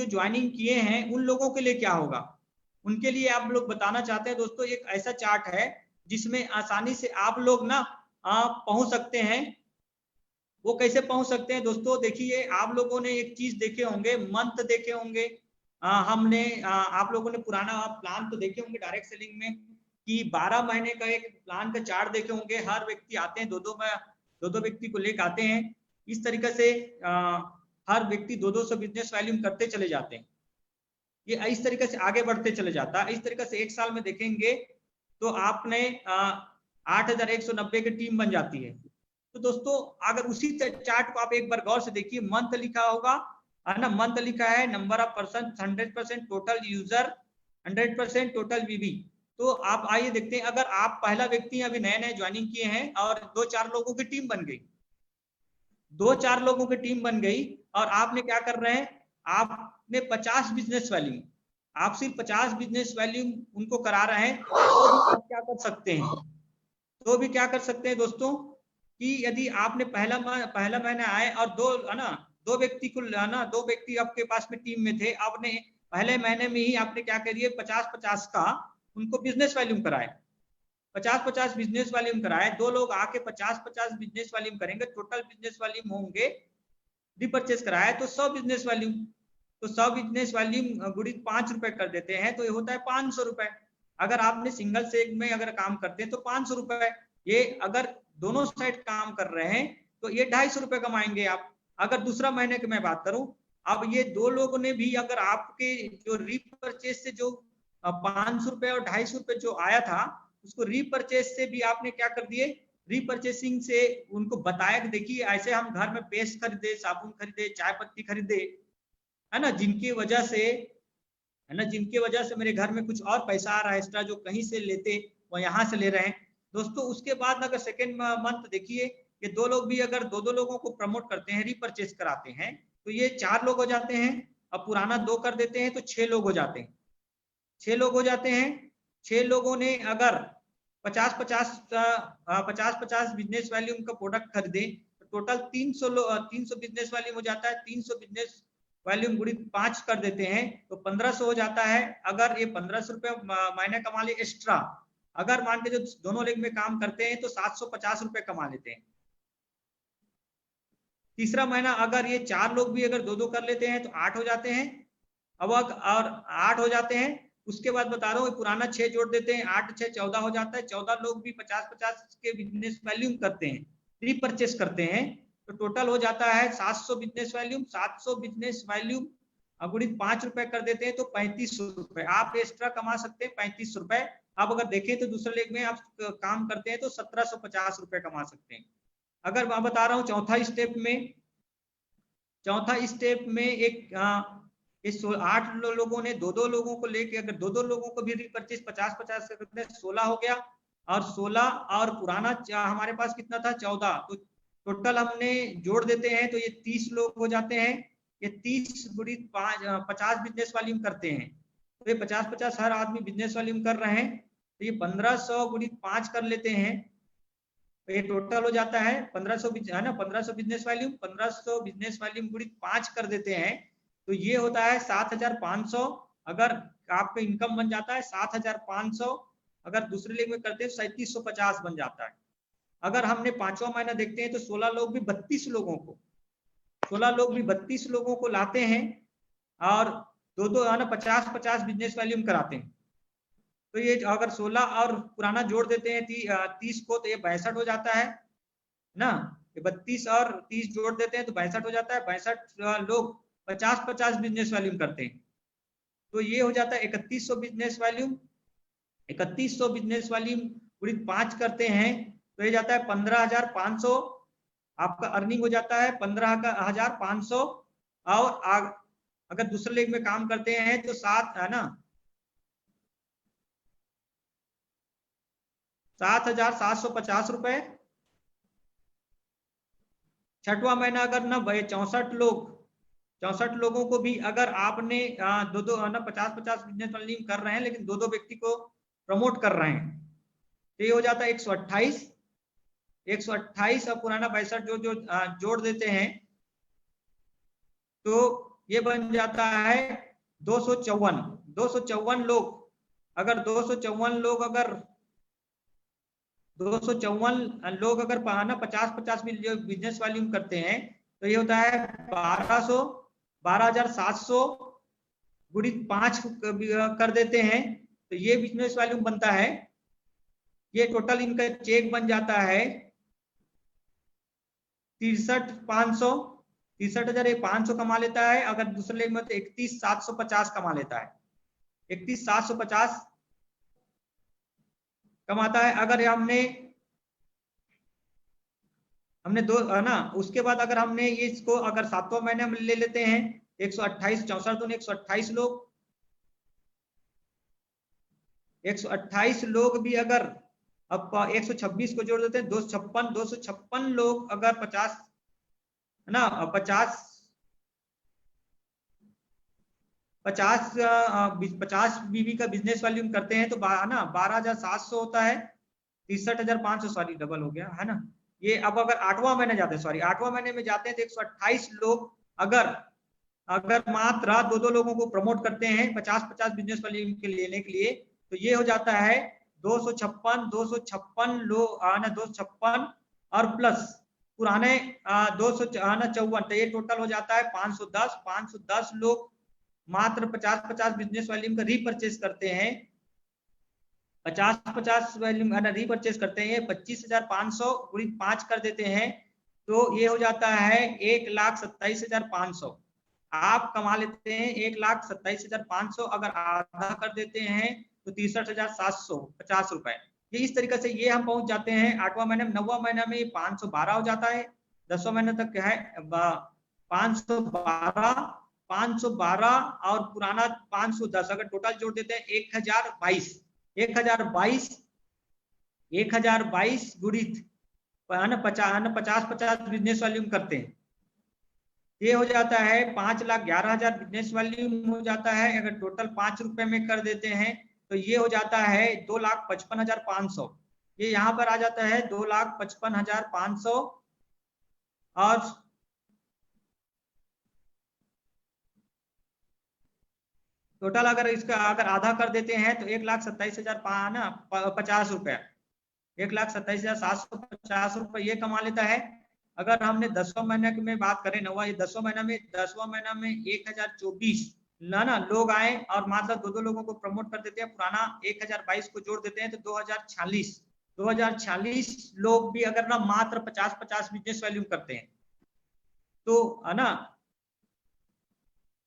ज्वाइनिंग किए हैं, उन लोगों के लिए क्या होगा, उनके लिए आप लोग बताना चाहते हैं। दोस्तों एक ऐसा चार्ट है जिसमें आसानी से आप लोग ना पहुंच सकते हैं। वो कैसे पहुंच सकते हैं दोस्तों, देखिए आप लोगों ने एक चीज देखे होंगे, मंथ देखे होंगे, आप लोगों ने पुराना प्लान तो देखे होंगे डायरेक्ट सेलिंग में कि 12 महीने का एक प्लान का चार्ट देखे होंगे। हर व्यक्ति आते हैं, दो दो व्यक्ति को लेकर आते हैं। इस तरीके से हर व्यक्ति 200 बिजनेस वॉल्यूम करते चले जाते हैं। ये इस तरीके से आगे बढ़ते चले जाता है। इस तरीके से एक साल में देखेंगे तो आपने 8,190 की टीम बन जाती है। तो दोस्तों अगर उसी चार्ट को आप एक बार गौर से देखिए, मंथ लिखा होगा है ना, मंथ लिखा है, number of person 100%, total user 100%, total वीवी। तो आप आइए देखते हैं, अगर आप पहला व्यक्ति अभी नए नए ज्वाइनिंग किए हैं और 2-4 लोगों की टीम बन गई, 2-4 लोगों की टीम बन गई, और आपने क्या कर रहे हैं, आपने 50 बिजनेस वॉल्यूम, आप सिर्फ 50 बिजनेस वॉल्यूम उनको करा रहे हैं, तो आप क्या कर सकते हैं, तो भी क्या कर सकते हैं दोस्तों कि यदि आपने पहला महीना आए और दो व्यक्ति आपके पास में टीम में थे, आपने पहले महीने में ही आपने क्या करिए 50-50 का उनको बिजनेस वॉल्यूम कराए, 50-50 बिजनेस वॉल्यूम कराए। 2 लोग आके 50-50 बिजनेस वॉल्यूम करेंगे, टोटल बिजनेस वॉल्यूम होंगे रिपर्चेस कराए तो 100 बिजनेस वॉल्यूम, तो 100 बिजनेस वॉल्यूम गुणित 5 रुपए कर देते हैं, तो ये होता है 500 रुपए। अगर आपने सिंगल सेग में अगर काम करते हैं तो 500 रुपए, ये अगर दोनों साइड काम कर रहे हैं तो ये 250 रुपए कमाएंगे आप। अगर दूसरा महीने की मैं बात करूं, अब ये 2 लोगों ने भी अगर आपके जो रीपरचेस से जो 500 रुपए और 250 रुपए जो आया था, उसको रीपरचेस से भी आपने क्या कर दिए, रीपरचेसिंग से उनको बताया कि देखिए ऐसे हम घर में पेस्ट खरीदे, साबुन खरीदे, चाय पत्ती खरीदे, है ना, जिनकी वजह से मेरे घर में कुछ और पैसा आ रहा है एक्स्ट्रा, जो कहीं से लेते वो यहाँ से ले रहे हैं। दोस्तों उसके बाद अगर सेकेंड मंथ देखिए, ये 2 लोग भी अगर 2 लोगों को प्रमोट करते हैं, रीपरचेस कराते हैं, तो ये 4 लोग हो जाते हैं। अब पुराना 2 कर देते हैं तो 6 लोग हो जाते हैं, 6 लोग हो जाते हैं। 6 लोगों ने अगर 50-50 बिजनेस वॉल्यूम का प्रोडक्ट खरीदे तो टोटल 300 बिजनेस वॉल्यूम हो जाता है। 300 बिजनेस वॉल्यूम गुणित 5 कर देते हैं तो 1500 हो जाता है। अगर ये 1500 रुपये महीने कमा ले एक्स्ट्रा, अगर मान के जो दोनों लेग में काम करते हैं तो 750 रुपये कमा लेते हैं। तीसरा महीना अगर ये 4 लोग भी अगर 2-2 कर लेते हैं तो 8 हो जाते हैं। अब और 8 हो जाते हैं। उसके बाद बता रहा हूँ पुराना 6 जोड़ देते हैं, 8 6 14 हो जाता है। 14 लोग भी 50-50 के बिजनेस वॉल्यूम करते हैं, रीपरचेस करते हैं, तो टोटल हो जाता है 700 बिजनेस वॉल्यूम। 700 बिजनेस वॉल्यूम गुणित 5 रुपए कर देते हैं तो 3500 रुपए आप एक्स्ट्रा कमा सकते हैं। 3500 रुपए। आप अगर देखें तो दूसरे लेग में आप काम करते हैं तो 1750 रुपए कमा सकते हैं। अगर मैं बता रहा हूँ चौथा स्टेप में एक 8 लोगों ने 2-2 लोगों को लेके अगर 2-2 लोगों को भी रीपरचेस 50-50 करते हैं 16 हो गया। और 16 और पुराना हमारे पास कितना था 14, तो टोटल हमने जोड़ देते हैं तो ये 30 लोग हो जाते हैं। ये 30 गुणित 50 बिजनेस वॉल्यूम करते हैं तो ये 50-50 हर आदमी बिजनेस वॉल्यूम कर रहे हैं तो ये 1500 गुणित 5 कर लेते हैं तो ये टोटल हो जाता है 1500 है ना। 1500 बिजनेस वॉल्यूम, 1500 बिजनेस वॉल्यूम गुणित 5 कर देते हैं तो ये होता है 7500। अगर आपका इनकम बन जाता है 7500, अगर दूसरे लेग में करते हैं 3750 बन जाता है। अगर हमने 5वां महीना देखते हैं तो 16 लोग भी 32 लोगों को लाते हैं और 2-2 है ना 50-50 बिजनेस वॉल्यूम कराते हैं। तो ये अगर 16 और पुराना जोड़ देते हैं 30 को तो ये 62 हो जाता है ना। ये 32 और 30 जोड़ देते हैं तो 62 हो जाता है। 62 लोग 50-50 बिजनेस वॉल्यूम करते हैं तो ये हो जाता है 3100 बिजनेस वॉल्यूम। 3100 बिजनेस वॉल्यूम गुणित 5 करते हैं तो ये जाता है 15500। आपका अर्निंग हो जाता है 15500। और अगर दूसरे लेग में काम करते हैं तो 7 है ना 7750 रुपए। 6वां महीना अगर ना 64 लोगों को भी अगर आपने 2-2 ना 50-50 बिजनेस वॉल्यूम कर रहे हैं लेकिन 2-2 व्यक्ति को प्रमोट कर रहे हैं तो ये हो जाता है 128 और पुराना 62 जो जोड़ देते हैं तो ये बन जाता है 254 लोग। अगर 254 लोग अगर 50-50 बिजनेस वॉल्यूम करते हैं तो ये होता है 12700 गुणित 5 कर देते हैं तो ये बिजनेस वॉल्यूम बनता है। ये टोटल इनका चेक बन जाता है 63,500 कमा लेता है। अगर दूसरे लेग में तो 31,750 कमा लेता है। 31,750 कमाता है। अगर हमने दो है ना उसके बाद अगर हमने इसको अगर 7वां महीने में ले लेते हैं 128 64 दूनी 128 लोग 128 लोग भी अगर अब 126 को जोड़ देते हैं 256 लोग अगर 50 है ना 50 बीबी का बिजनेस वॉल्यूम करते हैं तो ना 12,700 होता है। 63,500 सॉरी डबल हो गया है ना। ये अब अगर 8वां महीने जाते हैं 8वां महीने में जाते हैं तो 128 लोग अगर मात्र 2-2 लोगों को प्रमोट करते हैं 50-50 बिजनेस वॉल्यूम के लेने के लिए तो ये हो जाता है 256 लोग ना 256 और प्लस पुराने 254 तो ये टोटल हो जाता है 510 लोग मात्र 50-50 बिजनेस वॉल्यूम का रीपरचेस करते हैं। 50-50 वॉल्यूम रीपरचेस करते हैं 25,500 गुणित 5 कर देते हैं तो ये हो जाता है 1,27,500 आप कमा लेते हैं। 1,27,500 अगर आधा कर देते हैं तो 63,750 रुपए। ये इस तरीके से ये हम पहुंच जाते हैं 8वां महीने में। 9वां महीना में 512 हो जाता है। 10वां महीने तक है 512 और पुराना 510 अगर टोटल जोड़ देते हैं 1022 गुणित 50-50 बिजनेस वॉल्यूम करते हैं ये हो जाता है 5,11,000 बिजनेस वॉल्यूम हो जाता है। अगर टोटल 5 रुपए में कर देते हैं तो ये हो जाता है 2,55,500। ये यहाँ पर आ जाता है 2,55,500 और टोटल अगर इसका अगर आधा कर देते हैं तो 1,27,050 रुपया, 1,27,750 रुपये ये कमा लेता है। अगर हमने 10वां महीने में बात करें, नवा ये 10वां महीना में, 10वां महीना में 1,024 ना लोग आए और मतलब दो लोगों को प्रमोट कर देते हैं, पुराना 1,022 को जोड़ देते हैं तो 2,046 लोग भी अगर ना मात्र 50-50 बिजनेस वैल्यूम करते हैं तो है ना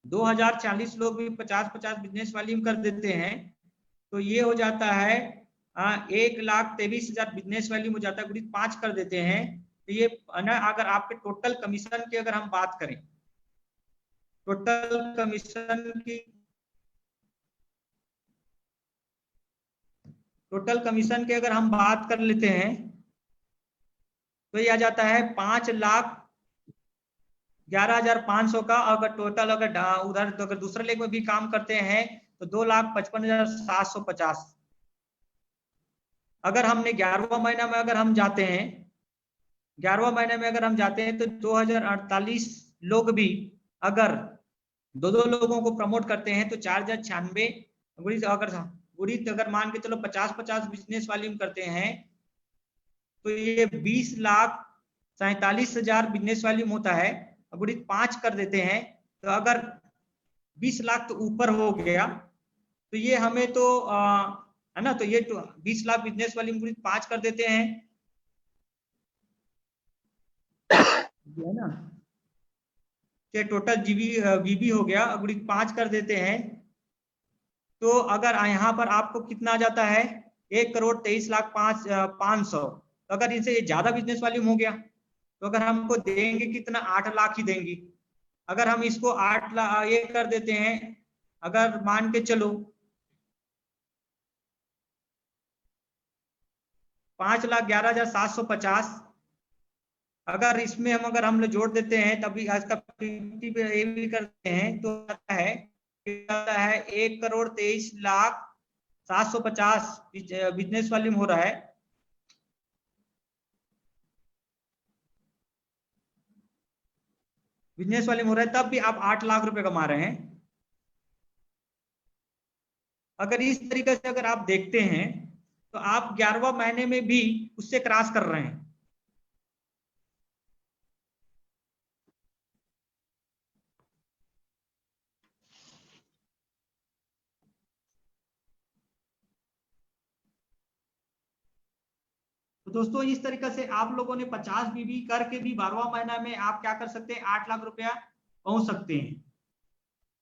2,040 लोग भी 50-50 बिजनेस वॉल्यूम कर देते हैं तो ये हो जाता है 1,23,000 बिजनेस वैल्यूम हो जाता है, गुणित 5 कर देते हैं तो ये ना अगर आपके टोटल कमीशन की अगर हम बात करें, टोटल कमीशन की अगर हम बात कर लेते हैं तो ये आ जाता है 5,11,500 का। अगर टोटल अगर उधर तो अगर दूसरे लेग में भी काम करते हैं तो 2,55,750। अगर हमने 11वां महीना में अगर हम जाते हैं, 11वां महीने में अगर हम जाते हैं तो 2,048 लोग भी अगर दो लोगों को प्रमोट करते हैं तो 4,096 अगर मान के चलो 50-50 बिजनेस वॉल्यूम करते हैं तो ये 20,47,000 बिजनेस वॉल्यूम होता है, गुणित 5 कर देते हैं तो अगर 20 लाख तो ऊपर हो गया तो ये हमें तो है ना, तो ये 20 लाख बिजनेस वॉल्यूम गुणित 5 कर देते हैं है ना, ये टोटल वीबी हो गया, गुणित 5 कर देते हैं तो अगर यहाँ पर आपको कितना आ जाता है 1,23,05,500। तो अगर इनसे ये ज्यादा बिजनेस वॉल्यूम हो गया तो अगर हमको देंगे कितना 8 लाख ही देंगी। अगर हम इसको 8 लाख ये कर देते हैं, अगर मान के चलो 5,11,750 अगर इसमें हम जोड़ देते हैं तभी इसका 50 पे ये भी करते हैं तो आता है 1,23,0750 बिजनेस वॉल्यूम हो रहा है। बिजनेस वॉल्यूम हो रहा है तब भी आप 8 लाख रुपए कमा रहे हैं। अगर इस तरीके से अगर आप देखते हैं तो आप 11वां महीने में भी उससे क्रॉस कर रहे हैं। तो दोस्तों इस तरीके से आप लोगों ने 50 बीबी करके भी 12वां महीना में आप क्या कर सकते हैं 8 लाख रुपया पहुंच सकते हैं।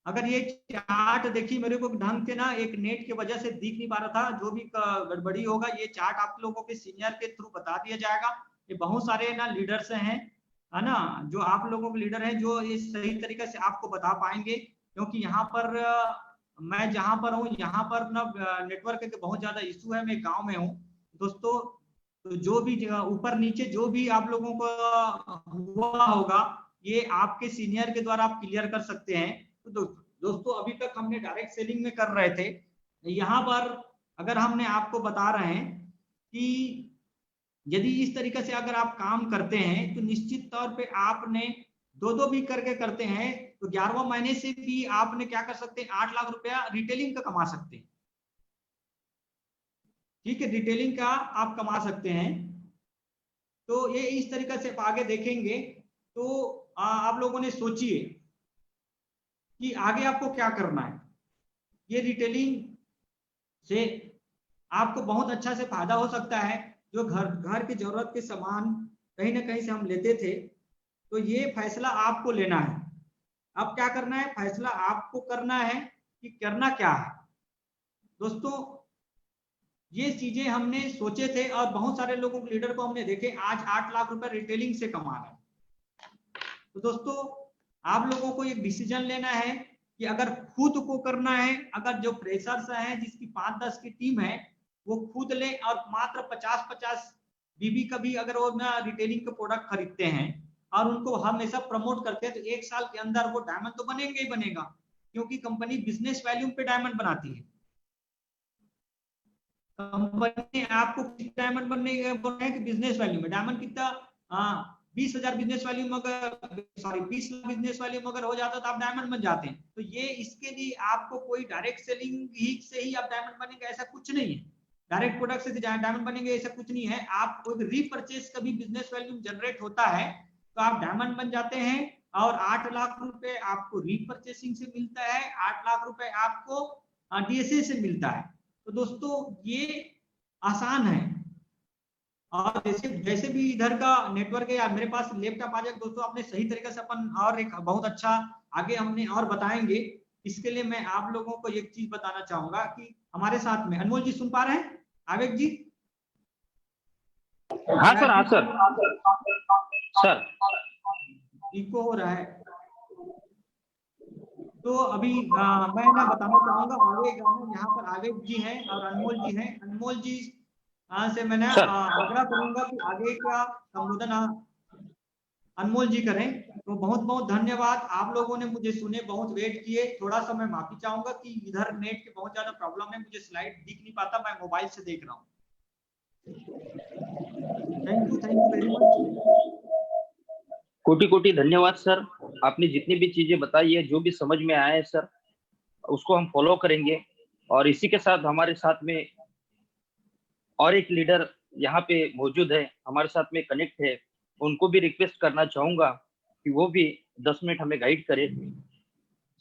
अगर ये चार्ट देखिए मेरे को ढंग से ना एक नेट की वजह से दिख नहीं पा रहा था, जो भी गड़बड़ी होगा ये चार्ट आप लोगों के सीनियर के थ्रू बता दिया जाएगा। ये बहुत सारे ना लीडर्स हैं है ना, जो आप लोगों के लीडर हैं जो ये सही तरीके से आपको बता पाएंगे, क्योंकि यहाँ पर मैं जहाँ पर हूँ यहाँ पर ना नेटवर्क के बहुत ज्यादा इशू है, मैं गाँव में हूँ दोस्तों। तो जो भी ऊपर नीचे जो भी आप लोगों को हुआ होगा ये आपके सीनियर के द्वारा आप क्लियर कर सकते हैं। तो दोस्तों अभी तक हमने डायरेक्ट सेलिंग में कर रहे थे, यहाँ पर अगर हमने आपको बता रहे हैं कि यदि इस तरीके से अगर आप काम करते हैं तो निश्चित तौर पे आपने दो भी करके करते हैं तो 11वां महीने से भी आपने क्या कर सकते हैं 8 लाख रुपया रिटेलिंग का कमा सकते हैं। ठीक है, रिटेलिंग का आप कमा सकते हैं। तो ये इस तरीके से आगे देखेंगे तो आप लोगों ने सोचिए कि आगे आपको क्या करना है। ये रिटेलिंग से आपको बहुत अच्छा से फायदा हो सकता है। जो घर की जरूरत के सामान कहीं ना कहीं से हम लेते थे तो ये फैसला आपको लेना है। अब क्या करना है, फैसला आपको करना है कि करना क्या है। दोस्तों ये चीजें हमने सोचे थे और बहुत सारे लोगों के लीडर को हमने देखे आज 8 लाख रुपए रिटेलिंग से कमा रहे हैं। तो दोस्तों आप लोगों को एक डिसीजन लेना है कि अगर खुद को करना है, अगर जो फ्रेशर्स हैं जिसकी 5-10 की टीम है वो खुद ले और मात्र 50-50 बीबी का भी अगर वो ना रिटेलिंग के प्रोडक्ट खरीदते हैं और उनको हमेशा प्रमोट करते हैं तो 1 साल के अंदर वो डायमंड तो बनेंगे ही बनेगा, क्योंकि कंपनी बिजनेस वैल्यूम पे डायमंड बनाती है। कंपनी ने आपको डायमंड बनने बोल रहे हैं कि बिजनेस वैल्यू में डायमंड कितना 20,000 बिजनेस वैल्यू में अगर 20 लाख बिजनेस वैल्यू में अगर हो जाता तो आप डायमंड बन जाते हैं। तो ये इसके लिए आपको कोई डायरेक्ट सेलिंग ही से ही आप डायमंड बनेंगे ऐसा कुछ नहीं है, डायरेक्ट प्रोडक्ट से डायमंड बनेंगे ऐसा कुछ नहीं है। आप कोई रीपरचेस कभी बिजनेस वैल्यू जनरेट होता है तो आप डायमंड बन जाते हैं और 8 लाख रुपए आपको रीपरचेसिंग से मिलता है, 8 लाख रुपए आपको डीएसए से मिलता है। तो दोस्तों ये आसान है। और जैसे जैसे भी इधर का नेटवर्क है या मेरे पास लैपटॉप आ जाए दोस्तों, आपने सही तरीके से अपन और एक बहुत अच्छा आगे हमने और बताएंगे। इसके लिए मैं आप लोगों को एक चीज बताना चाहूंगा कि हमारे साथ में अनमोल जी सुन पा रहे हैं? आवेग जी? हाँ सर, हाँ सर। सर इको हो रहा है तो अभी मैं ना बताना चाहूंगा आवेग, यहाँ पर आवेग जी हैं और अनमोल जी हैं। अनमोल जी से मैंने आग्रह करूंगा कि आगे का संबोधन अनमोल जी करें। तो बहुत बहुत धन्यवाद, आप लोगों ने मुझे सुने, बहुत वेट किए। थोड़ा सा मैं माफी चाहूंगा कि इधर नेट की बहुत ज्यादा प्रॉब्लम है, मुझे स्लाइड दिख नहीं पाता, मैं मोबाइल से देख रहा हूँ। Thank you very much. कोटि कोटि धन्यवाद सर। आपने जितनी भी चीजें बताई है, जो भी समझ में आया है सर, उसको हम फॉलो करेंगे। और इसी के साथ हमारे साथ में और एक लीडर यहाँ पे मौजूद है, हमारे साथ में कनेक्ट है। उनको भी रिक्वेस्ट करना चाहूंगा कि वो भी 10 मिनट हमें गाइड करे।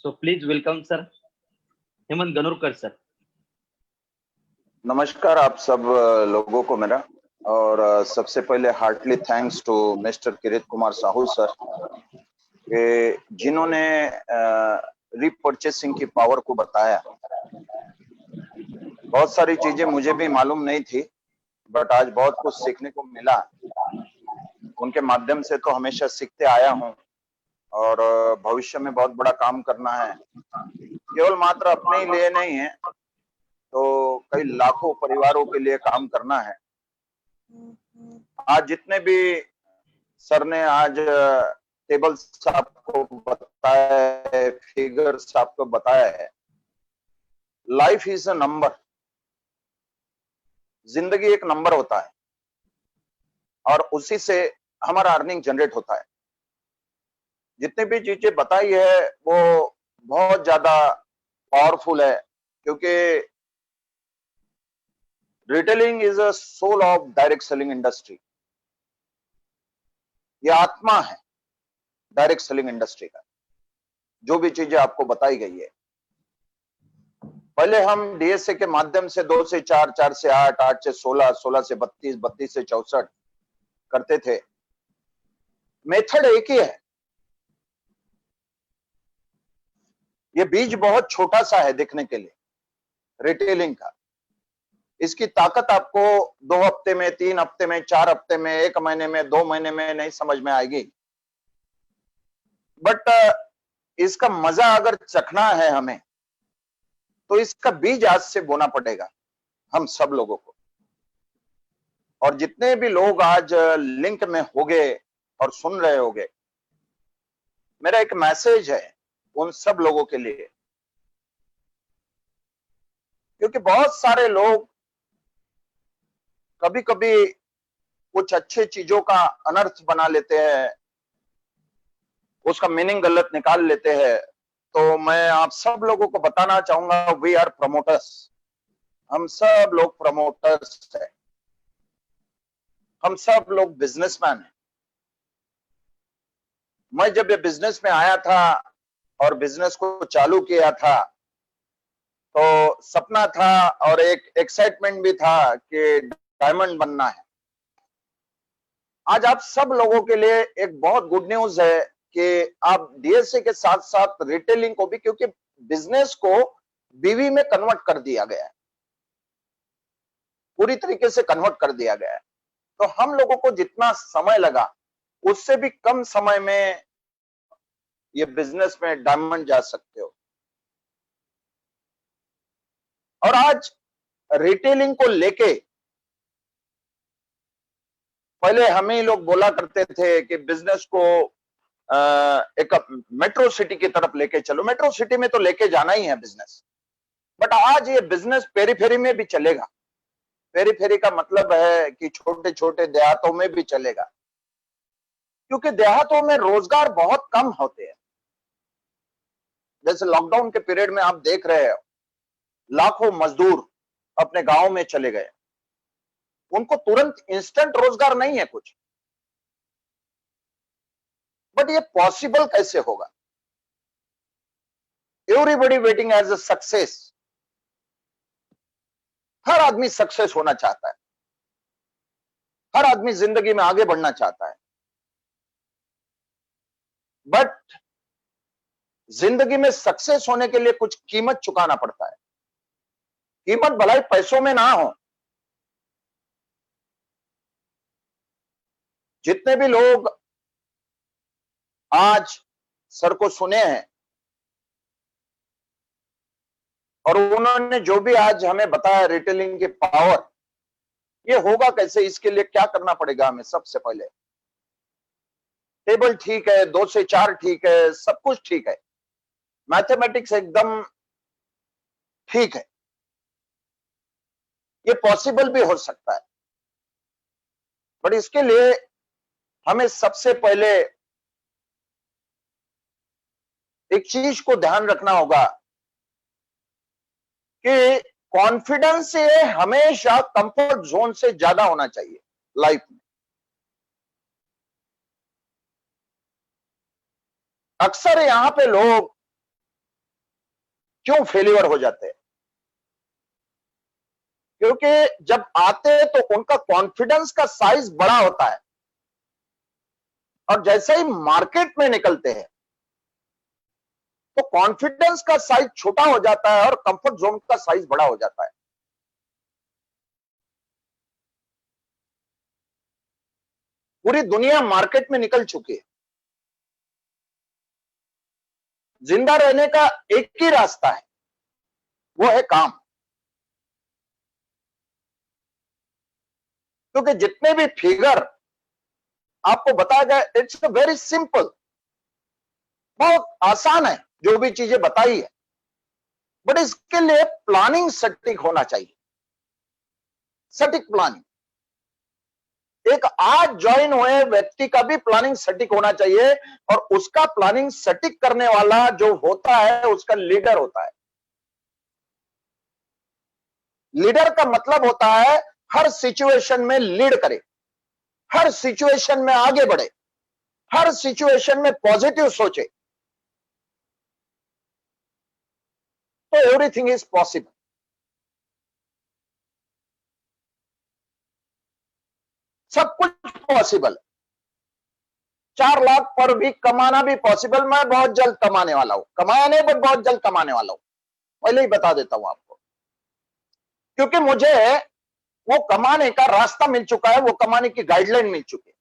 So please welcome sir, Hemant Ganorkar sir. नमस्कार आप सब लोगों को मेरा, और सबसे पहले heartly thanks to mister Kirit Kumar Sahu sir कि जिन्होंने रीपरचेसिंग की पावर को बताया। बहुत सारी चीजें मुझे भी मालूम नहीं थी, बट आज बहुत कुछ सीखने को मिला। उनके माध्यम से तो हमेशा सीखते आया हूं और भविष्य में बहुत बड़ा काम करना है। केवल मात्र अपने ही लिए नहीं है, तो कई लाखों परिवारों के लिए काम करना है। आज जितने भी सर ने आज टेबल्स आपको बताया है, फिगर्स आपको बताया है, लाइफ इज अ नंबर। जिंदगी एक नंबर होता है और उसी से हमारा अर्निंग जनरेट होता है। जितनी भी चीजें बताई है वो बहुत ज्यादा पावरफुल है, क्योंकि retailing is a soul of direct selling industry. ये आत्मा है डायरेक्ट सेलिंग इंडस्ट्री का, जो भी चीजें आपको बताई गई है। पहले हम डीएसए के माध्यम से 2 से 4, 4 से 8, 8 से 16, 16 से 32, 32 से 64 करते थे। मेथड एक ही है। ये बीज बहुत छोटा सा है देखने के लिए रिटेलिंग का। इसकी ताकत आपको 2 हफ्ते में, 3 हफ्ते में, 4 हफ्ते में, 1 महीने में, 2 महीने में नहीं समझ में आएगी। बट इसका मजा अगर चखना है हमें, तो इसका बीज आज से बोना पड़ेगा हम सब लोगों को। और जितने भी लोग आज लिंक में होंगे और सुन रहे होंगे, मेरा एक मैसेज है उन सब लोगों के लिए, क्योंकि बहुत सारे लोग कभी कभी कुछ अच्छे चीजों का अनर्थ बना लेते हैं, उसका मीनिंग गलत निकाल लेते हैं। तो मैं आप सब लोगों को बताना चाहूंगा, वी आर प्रमोटर्स। हम सब लोग प्रमोटर्स हैं, हम सब लोग बिजनेसमैन हैं। मैं जब ये बिजनेस में आया था और बिजनेस को चालू किया था, तो सपना था और एक एक्साइटमेंट भी था कि डायमंड बनना है। आज आप सब लोगों के लिए एक बहुत गुड न्यूज है कि आप डीएसए के साथ साथ रिटेलिंग को भी, क्योंकि बिजनेस को बीवी में कन्वर्ट कर दिया गया है, पूरी तरीके से कन्वर्ट कर दिया गया है। तो हम लोगों को जितना समय लगा उससे भी कम समय में ये बिजनेस में डायमंड जा सकते हो। और आज रिटेलिंग को लेके, पहले हम ही लोग बोला करते थे कि बिजनेस को एक मेट्रो सिटी की तरफ लेके चलो। मेट्रो सिटी में तो लेके जाना ही है बिजनेस, बट आज ये बिजनेस पेरीफेरी में भी चलेगा। पेरीफेरी का मतलब है कि छोटे छोटे देहातों में भी चलेगा, क्योंकि देहातों में रोजगार बहुत कम होते हैं। जैसे लॉकडाउन के पीरियड में आप देख रहे हो, लाखों मजदूर अपने गांव में चले गए। उनको तुरंत इंस्टेंट रोजगार नहीं है कुछ, बट ये पॉसिबल कैसे होगा? Everybody waiting as a success. हर आदमी सक्सेस होना चाहता है, हर आदमी जिंदगी में आगे बढ़ना चाहता है, बट जिंदगी में सक्सेस होने के लिए कुछ कीमत चुकाना पड़ता है। कीमत भलाई पैसों में ना हो। जितने भी लोग आज सर को सुने हैं और उन्होंने जो भी आज हमें बताया रिटेलिंग के पावर, ये होगा कैसे, इसके लिए क्या करना पड़ेगा हमें? सबसे पहले टेबल ठीक है, 2 से 4 ठीक है, सब कुछ ठीक है, मैथमेटिक्स एकदम ठीक है, ये पॉसिबल भी हो सकता है, बट इसके लिए हमें सबसे पहले एक चीज को ध्यान रखना होगा कि कॉन्फिडेंस ये हमेशा कंफर्ट जोन से ज्यादा होना चाहिए लाइफ में। अक्सर यहां पे लोग क्यों फेलियर हो जाते हैं? क्योंकि जब आते हैं तो उनका कॉन्फिडेंस का साइज बड़ा होता है, और जैसे ही मार्केट में निकलते हैं तो कॉन्फिडेंस का साइज छोटा हो जाता है और कंफर्ट जोन का साइज बड़ा हो जाता है। पूरी दुनिया मार्केट में निकल चुकी है। जिंदा रहने का एक ही रास्ता है, वो है काम। क्योंकि जितने भी फिगर आपको बताया गया, इट्स वेरी सिंपल, बहुत आसान है जो भी चीजें बताई है, बट इसके लिए प्लानिंग सटीक होना चाहिए, सटीक प्लानिंग। एक आज ज्वाइन हुए व्यक्ति का भी प्लानिंग सटीक होना चाहिए, और उसका प्लानिंग सटीक करने वाला जो होता है उसका लीडर होता है। लीडर का मतलब होता है हर सिचुएशन में लीड करे, हर सिचुएशन में आगे बढ़े, हर सिचुएशन में पॉजिटिव सोचे, तो एवरीथिंग इज पॉसिबल। सब कुछ पॉसिबल है। 4 लाख पर वीक कमाना भी पॉसिबल। मैं बहुत जल्द कमाने वाला हूं, कमाया नहीं बट बहुत जल्द कमाने वाला हूं, पहले ही बता देता हूं आपको, क्योंकि मुझे वो कमाने का रास्ता मिल चुका है, वो कमाने की गाइडलाइन मिल चुकी है।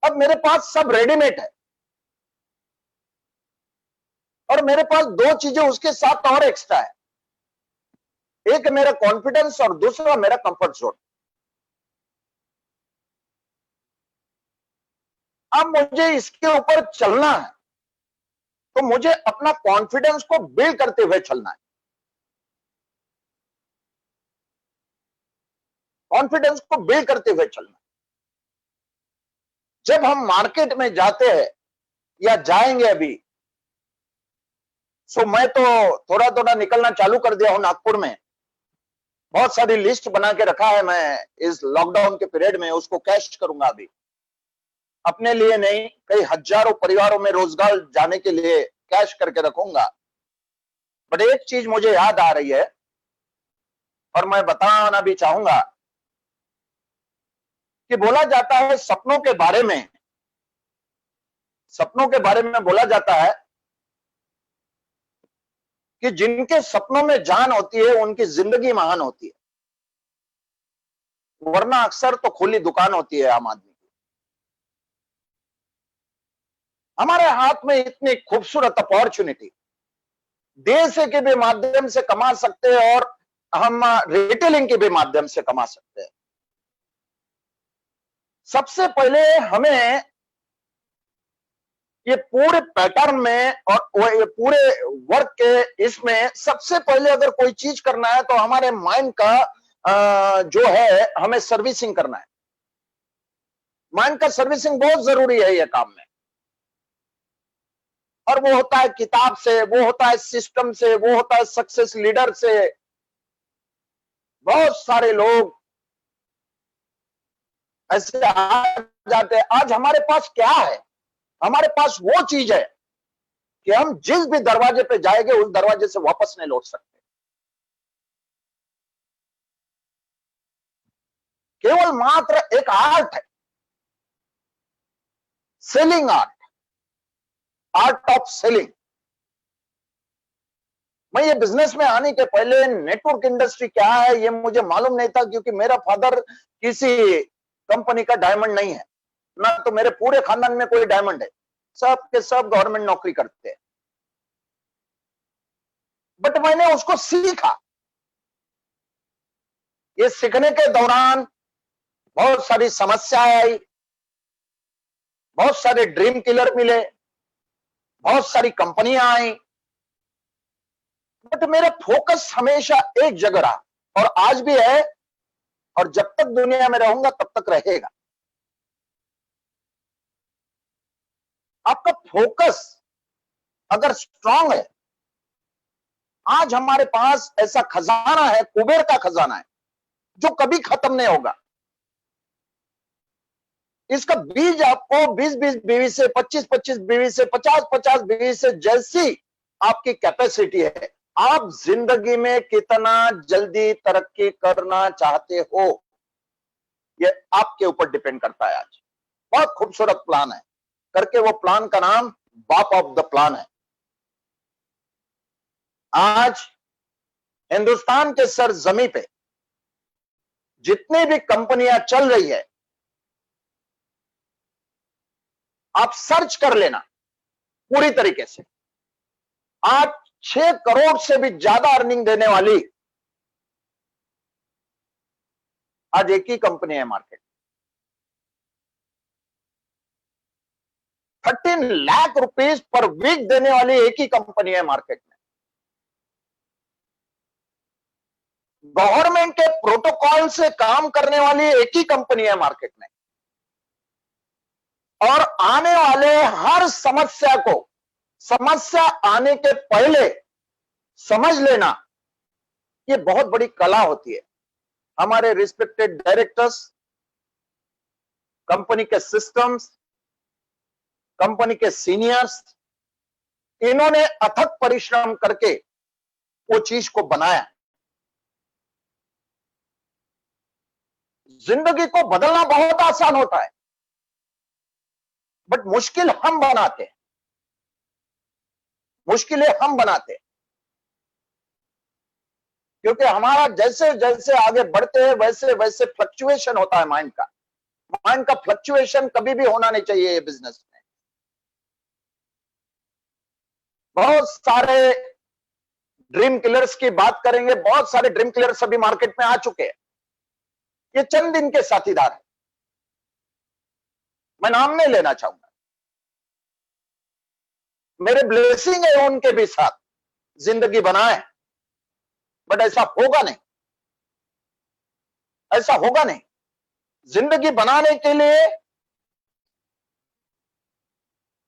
अब मेरे पास सब रेडीमेड है, और मेरे पास 2 चीजें उसके साथ और एक्स्ट्रा है, एक मेरा कॉन्फिडेंस और दूसरा मेरा कंफर्ट जोन। अब मुझे इसके ऊपर चलना है, तो मुझे अपना कॉन्फिडेंस को बिल्ड करते हुए चलना है। कॉन्फिडेंस को बिल्ड करते हुए चलना है। जब हम मार्केट में जाते हैं या जाएंगे अभी, सो मैं तो थोड़ा थोड़ा निकलना चालू कर दिया हूं नागपुर में। बहुत सारी लिस्ट बना के रखा है मैं, इस लॉकडाउन के पीरियड में उसको कैश करूंगा अभी, अपने लिए नहीं, कई हजारों परिवारों में रोजगार जाने के लिए कैश करके रखूंगा। बट एक चीज मुझे याद आ रही है और मैं बताना भी चाहूंगा कि बोला जाता है सपनों के बारे में, सपनों के बारे में बोला जाता है कि जिनके सपनों में जान होती है उनकी जिंदगी महान होती है, वरना अक्सर तो खुली दुकान होती है आम आदमी की। हमारे हाथ में इतनी खूबसूरत अपॉर्चुनिटी, देश के भी माध्यम से कमा सकते हैं और हम रिटेलिंग के भी माध्यम से कमा सकते हैं। सबसे पहले हमें ये पूरे पैटर्न में और ये पूरे वर्क के इसमें सबसे पहले अगर कोई चीज करना है तो हमारे माइंड का जो है हमें सर्विसिंग करना है। माइंड का सर्विसिंग बहुत जरूरी है ये काम में, और वो होता है किताब से, वो होता है सिस्टम से, वो होता है सक्सेस लीडर से। बहुत सारे लोग ऐसे आ जाते हैं। आज हमारे पास क्या है? हमारे पास वो चीज है कि हम जिस भी दरवाजे पे जाएंगे उस दरवाजे से वापस नहीं लौट सकते। केवल मात्र एक आर्ट है, selling art, art of selling. मैं ये बिजनेस में आने के पहले नेटवर्क इंडस्ट्री क्या है ये मुझे मालूम नहीं था, क्योंकि मेरा फादर किसी कंपनी का डायमंड नहीं है, ना तो मेरे पूरे खानदान में कोई डायमंड है। सब के सब गवर्नमेंट नौकरी करते हैं। बट मैंने उसको सीखा। ये सीखने के दौरान बहुत सारी समस्याएं आई, बहुत सारे ड्रीम किलर मिले, बहुत सारी कंपनियां आई, बट मेरा फोकस हमेशा एक जगह रहा, और आज भी है, और जब तक दुनिया में रहूंगा तब तक रहेगा। आपका फोकस अगर स्ट्रांग है, आज हमारे पास ऐसा खजाना है, कुबेर का खजाना है, जो कभी खत्म नहीं होगा। इसका बीज आपको 20-20 बीवी से, 25-25 बीवी से, 50-50 बीवी से, जैसी आपकी कैपेसिटी है, आप जिंदगी में कितना जल्दी तरक्की करना चाहते हो ये आपके ऊपर डिपेंड करता है। आज बहुत खूबसूरत प्लान है करके, वो प्लान का नाम बाप ऑफ द प्लान है। आज हिंदुस्तान के सर जमीन पे जितनी भी कंपनियां चल रही है, आप सर्च कर लेना पूरी तरीके से। आज 6 करोड़ से भी ज्यादा अर्निंग देने वाली आज एक ही कंपनी है market. 13 lakh rupees per week देने वाली एक ही कंपनी है मार्केट में। गवर्नमेंट के प्रोटोकॉल से काम करने वाली एक ही कंपनी है मार्केट में। और आने वाले हर समस्या को, समस्या आने के पहले समझ लेना, ये बहुत बड़ी कला होती है। हमारे रिस्पेक्टेड डायरेक्टर्स, कंपनी के सिस्टम्स, कंपनी के सीनियर्स, इन्होंने अथक परिश्रम करके वो चीज को बनाया। जिंदगी को बदलना बहुत आसान होता है, बट मुश्किल हम बनाते हैं, मुश्किलें हम बनाते हैं, क्योंकि हमारा जैसे जैसे आगे बढ़ते हैं वैसे वैसे फ्लक्चुएशन होता है माइंड का। माइंड का फ्लक्चुएशन कभी भी होना नहीं चाहिए ये बिजनेस में। बहुत सारे ड्रीम किलर्स की बात करेंगे, बहुत सारे ड्रीम किलर्स अभी मार्केट में आ चुके हैं। ये चंद दिन के साथीदार हैं, मैं नाम नहीं लेना चाहूंगा। मेरे ब्लेसिंग है उनके भी साथ जिंदगी बनाए, बट ऐसा होगा नहीं, ऐसा होगा नहीं। जिंदगी बनाने के लिए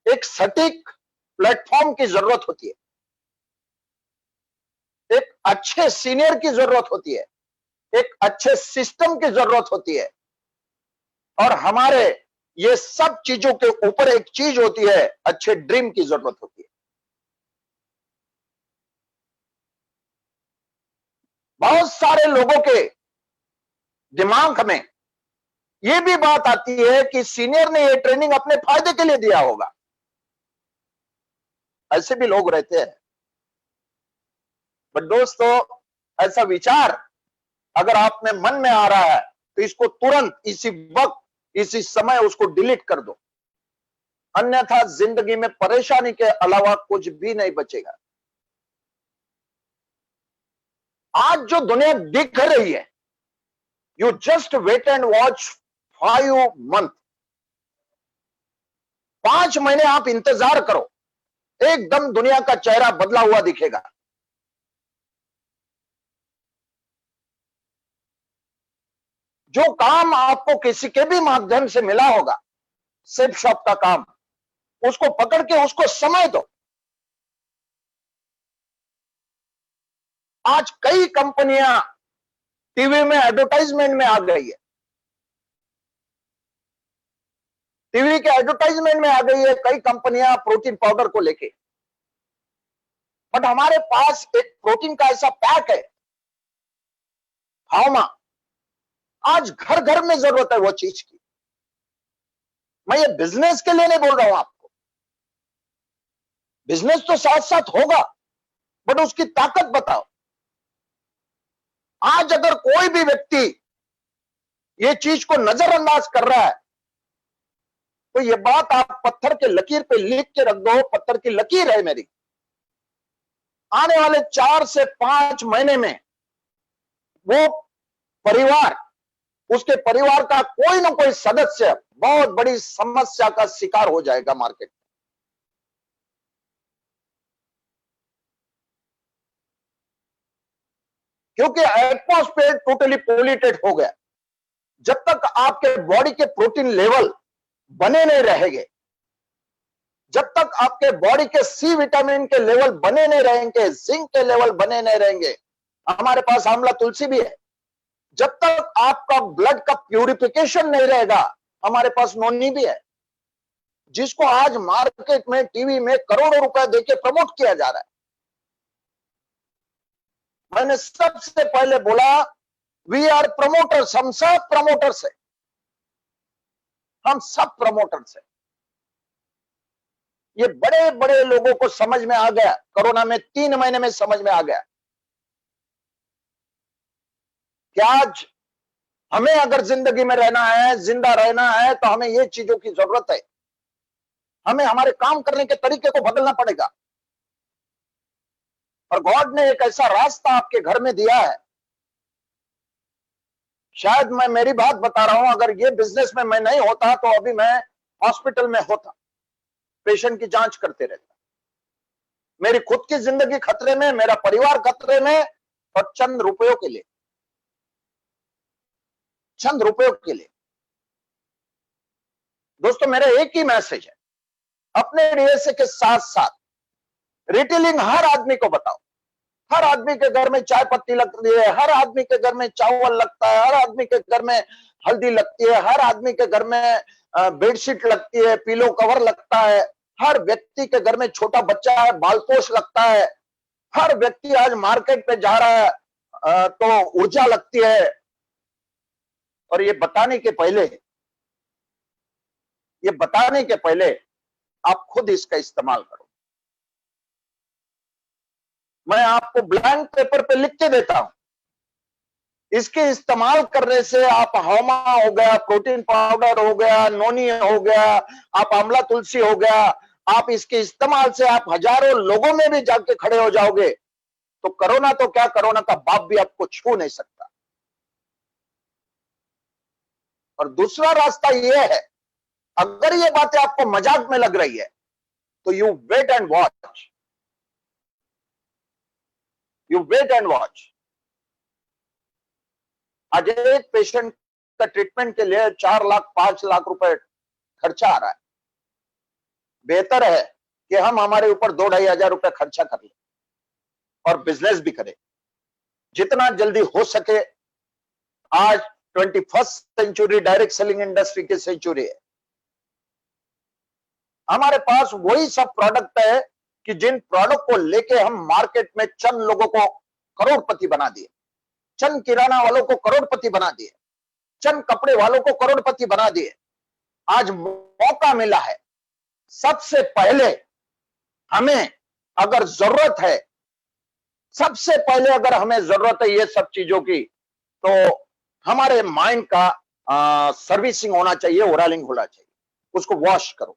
एक सटीक प्लेटफॉर्म की जरूरत होती है, एक अच्छे सीनियर की जरूरत होती है, एक अच्छे सिस्टम की जरूरत होती है, और हमारे ये सब चीजों के ऊपर एक चीज होती है, अच्छे ड्रीम की जरूरत होती है। बहुत सारे लोगों के दिमाग में ये भी बात आती है कि सीनियर ने ये ट्रेनिंग अपने फायदे के लिए दिया होगा। ऐसे भी लोग रहते हैं। बट दोस्तों, ऐसा विचार अगर आप में मन में आ रहा है तो इसको तुरंत, इसी वक्त, इसी समय उसको डिलीट कर दो, अन्यथा जिंदगी में परेशानी के अलावा कुछ भी नहीं बचेगा। आज जो दुनिया दिख रही है, you just wait and watch 5 month. 5 महीने आप इंतजार करो, एकदम दुनिया का चेहरा बदला हुआ दिखेगा। जो काम आपको किसी के भी माध्यम से मिला होगा, सेफ शॉप का काम, उसको पकड़ के उसको समय दो। आज कई कंपनियां टीवी में एडवर्टाइजमेंट में आ गई है, टीवी के एडवर्टाइजमेंट में आ गई है कई कंपनियां प्रोटीन पाउडर को लेके। बट हमारे पास एक प्रोटीन का ऐसा पैक है हाउमा, आज घर घर में जरूरत है वो चीज की। मैं ये बिजनेस के लिए नहीं बोल रहा हूं आपको, बिजनेस तो साथ साथ होगा, बट उसकी ताकत बताओ। आज अगर कोई भी व्यक्ति ये चीज को नजरअंदाज कर रहा है, तो ये बात आप पत्थर के लकीर पे लिख के रख दो, पत्थर की लकीर है मेरी। आने वाले 4 से 5 महीने में वो परिवार, उसके परिवार का कोई ना कोई सदस्य बहुत बड़ी समस्या का शिकार हो जाएगा मार्केट में। क्योंकि एटमॉस्फेयर टोटली पोल्यूटेड हो गया। जब तक आपके बॉडी के प्रोटीन लेवल बने नहीं रहेंगे, जब तक आपके बॉडी के सी विटामिन के लेवल बने नहीं रहेंगे, जिंक के लेवल बने नहीं रहेंगे, हमारे पास आंवला तुलसी भी है, जब तक आपका ब्लड का प्यूरिफिकेशन नहीं रहेगा, हमारे पास नोनी भी है, जिसको आज मार्केट में टीवी में करोड़ों रुपए देके प्रमोट किया जा रहा है। मैंने सबसे पहले बोला, वी आर प्रमोटर्स, हम सब प्रमोटर्स है, हम सब प्रमोटर्स है। ये बड़े बड़े लोगों को समझ में आ गया, कोरोना में 3 महीने में समझ में आ गया कि आज हमें अगर जिंदगी में रहना है, जिंदा रहना है, तो हमें ये चीजों की जरूरत है। हमें हमारे काम करने के तरीके को बदलना पड़ेगा। और गॉड ने एक ऐसा रास्ता आपके घर में दिया है। शायद मैं मेरी बात बता रहा हूं, अगर ये बिजनेस में मैं नहीं होता तो अभी मैं हॉस्पिटल में होता, पेशेंट की जांच करते रहता। मेरी खुद की जिंदगी खतरे में, मेरा परिवार खतरे में, और चंद रुपयों के लिए, चंद रुपयों के लिए। दोस्तों, मेरा एक ही मैसेज है, अपने डीएसए के साथ साथ रिटेलिंग हर आदमी को बताओ। हर आदमी के घर में चाय पत्ती लगती है, हर आदमी के घर में चावल लगता है, हर आदमी के घर में हल्दी लगती है, हर आदमी के घर में बेडशीट लगती है, पिलो कवर लगता है, हर व्यक्ति के घर में छोटा बच्चा है, बालपोष लगता है, हर व्यक्ति आज मार्केट पे जा रहा है तो ऊर्जा लगती है। और ये बताने के पहले आप खुद इसका इस्तेमाल करो। मैं आपको ब्लैंक पेपर पे लिख के देता हूं, इसके इस्तेमाल करने से आप हौमा हो गया, प्रोटीन पाउडर हो गया, नोनी हो गया, आप आंवला तुलसी हो गया, आप इसके इस्तेमाल से आप हजारों लोगों में भी जाके खड़े हो जाओगे, तो कोरोना तो क्या, कोरोना का बाप भी आपको छू नहीं सकता। और दूसरा रास्ता यह है, अगर ये बातें आपको मजाक में लग रही है तो you wait and watch, you wait and watch. आज एक पेशेंट का ट्रीटमेंट के लिए 4 लाख 5 लाख रुपए खर्चा आ रहा है। बेहतर है कि हम हमारे ऊपर 2-2.5 हजार रुपए खर्चा कर लें और बिजनेस भी करें जितना जल्दी हो सके। आज 21st century direct selling industry की सेंचुरी है। हमारे पास वही सब प्रोडक्ट है कि जिन प्रोडक्ट को लेके हम मार्केट में चंद लोगों को करोड़पति बना दिए, चंद किराना वालों को करोड़पति बना दिए, चंद कपड़े वालों को करोड़पति बना दिए। आज मौका मिला है, सबसे पहले हमें अगर जरूरत है, सबसे पहले अगर हमें जरूरत है ये सब चीजों की, तो हमारे माइंड का सर्विसिंग होना चाहिए, ओरलिंग होना चाहिए, उसको वॉश करो।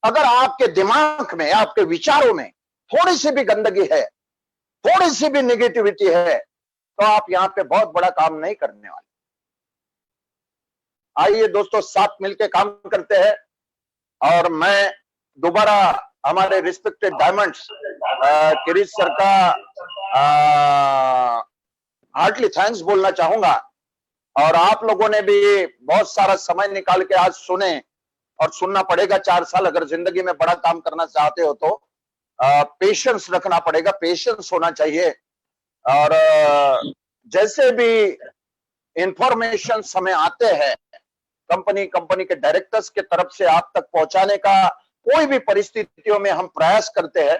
अगर आपके दिमाग में, आपके विचारों में थोड़ी सी भी गंदगी है, थोड़ी सी भी नेगेटिविटी है, तो आप यहां पे बहुत बड़ा काम नहीं करने वाले। आइए दोस्तों, साथ मिलकर काम करते हैं। और मैं दोबारा हमारे रिस्पेक्टेड डायमंड्स किरीट सर का हार्टली थैंक्स बोलना चाहूंगा। और आप लोगों ने भी बहुत सारा समय निकाल के आज सुने, और सुनना पड़ेगा 4 साल। अगर जिंदगी में बड़ा काम करना चाहते हो तो पेशेंस रखना पड़ेगा, पेशेंस होना चाहिए। और जैसे भी इंफॉर्मेशन हमें आते हैं कंपनी के डायरेक्टर्स के तरफ से आप तक पहुंचाने का कोई भी परिस्थितियों में हम प्रयास करते हैं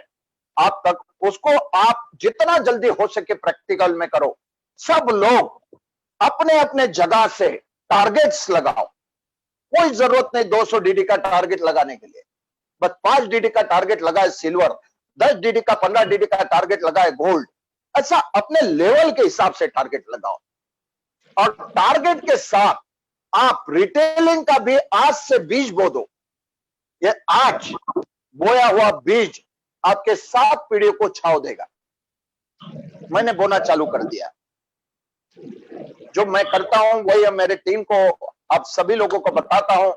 आप तक, उसको आप जितना जल्दी हो सके प्रैक्टिकल में करो। सब लोग अपने अपने जगह से टारगेट्स लगाओ। कोई जरूरत नहीं 200 डीडी का टारगेट लगाने के लिए, बस 5 डीडी का टारगेट लगाए सिल्वर, 10 डीडी का 15 डीडी का टारगेट लगाए गोल्ड। ऐसा अपने लेवल के हिसाब से टारगेट लगाओ। और टारगेट के साथ आप रिटेलिंग का भी आज से बीज बो दो। ये आज बोया हुआ बीज आपके 7 पीढ़ियों को छाव देगा। मैंने बोना चालू कर दिया। जो मैं करता हूं वही मेरे टीम को, आप सभी लोगों को बताता हूं।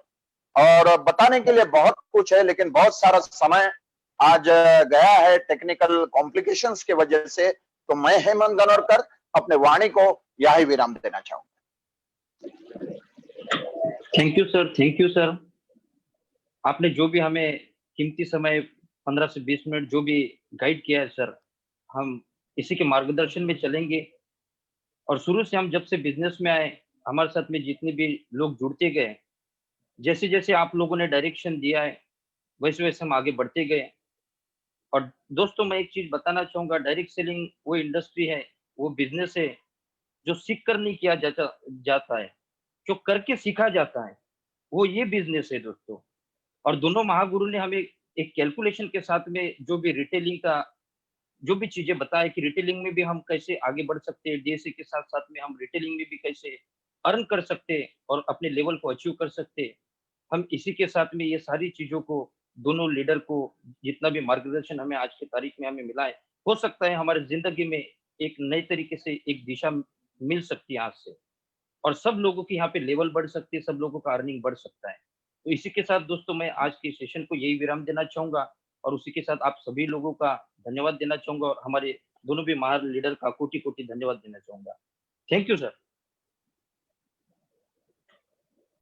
और बताने के लिए बहुत कुछ है, लेकिन बहुत सारा समय आज गया है टेक्निकल कॉम्प्लिकेशंस की वजह से। तो मैं हेमंत गनोरकर अपने वाणी को यही विराम देना चाहूंगा। Thank you sir, thank you sir. आपने जो भी हमें कीमती समय 15 से 20 मिनट जो भी गाइड किया है सर, हम इसी के मार्गदर्शन में चलेंगे। और शुरू से हम जब से बिजनेस में आए, हमारे साथ में जितने भी लोग जुड़ते गए, जैसे जैसे आप लोगों ने डायरेक्शन दिया है वैसे वैसे हम आगे बढ़ते गए। और दोस्तों मैं एक चीज बताना चाहूंगा, डायरेक्ट सेलिंग वो इंडस्ट्री है, वो बिजनेस है जो सीख कर नहीं किया जाता है, जो करके सीखा जाता है, वो ये बिजनेस है दोस्तों। और दोनों महागुरु ने हमें एक कैलकुलेशन के साथ में जो भी रिटेलिंग का जो भी चीजें बताया कि रिटेलिंग में भी हम कैसे आगे बढ़ सकते हैं, डीएसए के साथ साथ में हम रिटेलिंग में भी कैसे अर्न कर सकते हैं और अपने लेवल को अचीव कर सकते हैं। हम इसी के साथ में ये सारी चीजों को दोनों लीडर को जितना भी मार्गदर्शन हमें आज की तारीख में हमें मिला है, हो सकता है हमारे जिंदगी में एक नए तरीके से एक दिशा मिल सकती है आज से, और सब लोगों की यहाँ पे लेवल बढ़ सकती है, सब लोगों का अर्निंग बढ़ सकता है। तो इसी के साथ दोस्तों मैं आज के सेशन को यही विराम देना चाहूंगा, और उसी के साथ आप सभी लोगों का धन्यवाद देना चाहूंगा, और हमारे दोनों भी महान लीडर का कोटि कोटि धन्यवाद देना चाहूंगा। Thank you sir.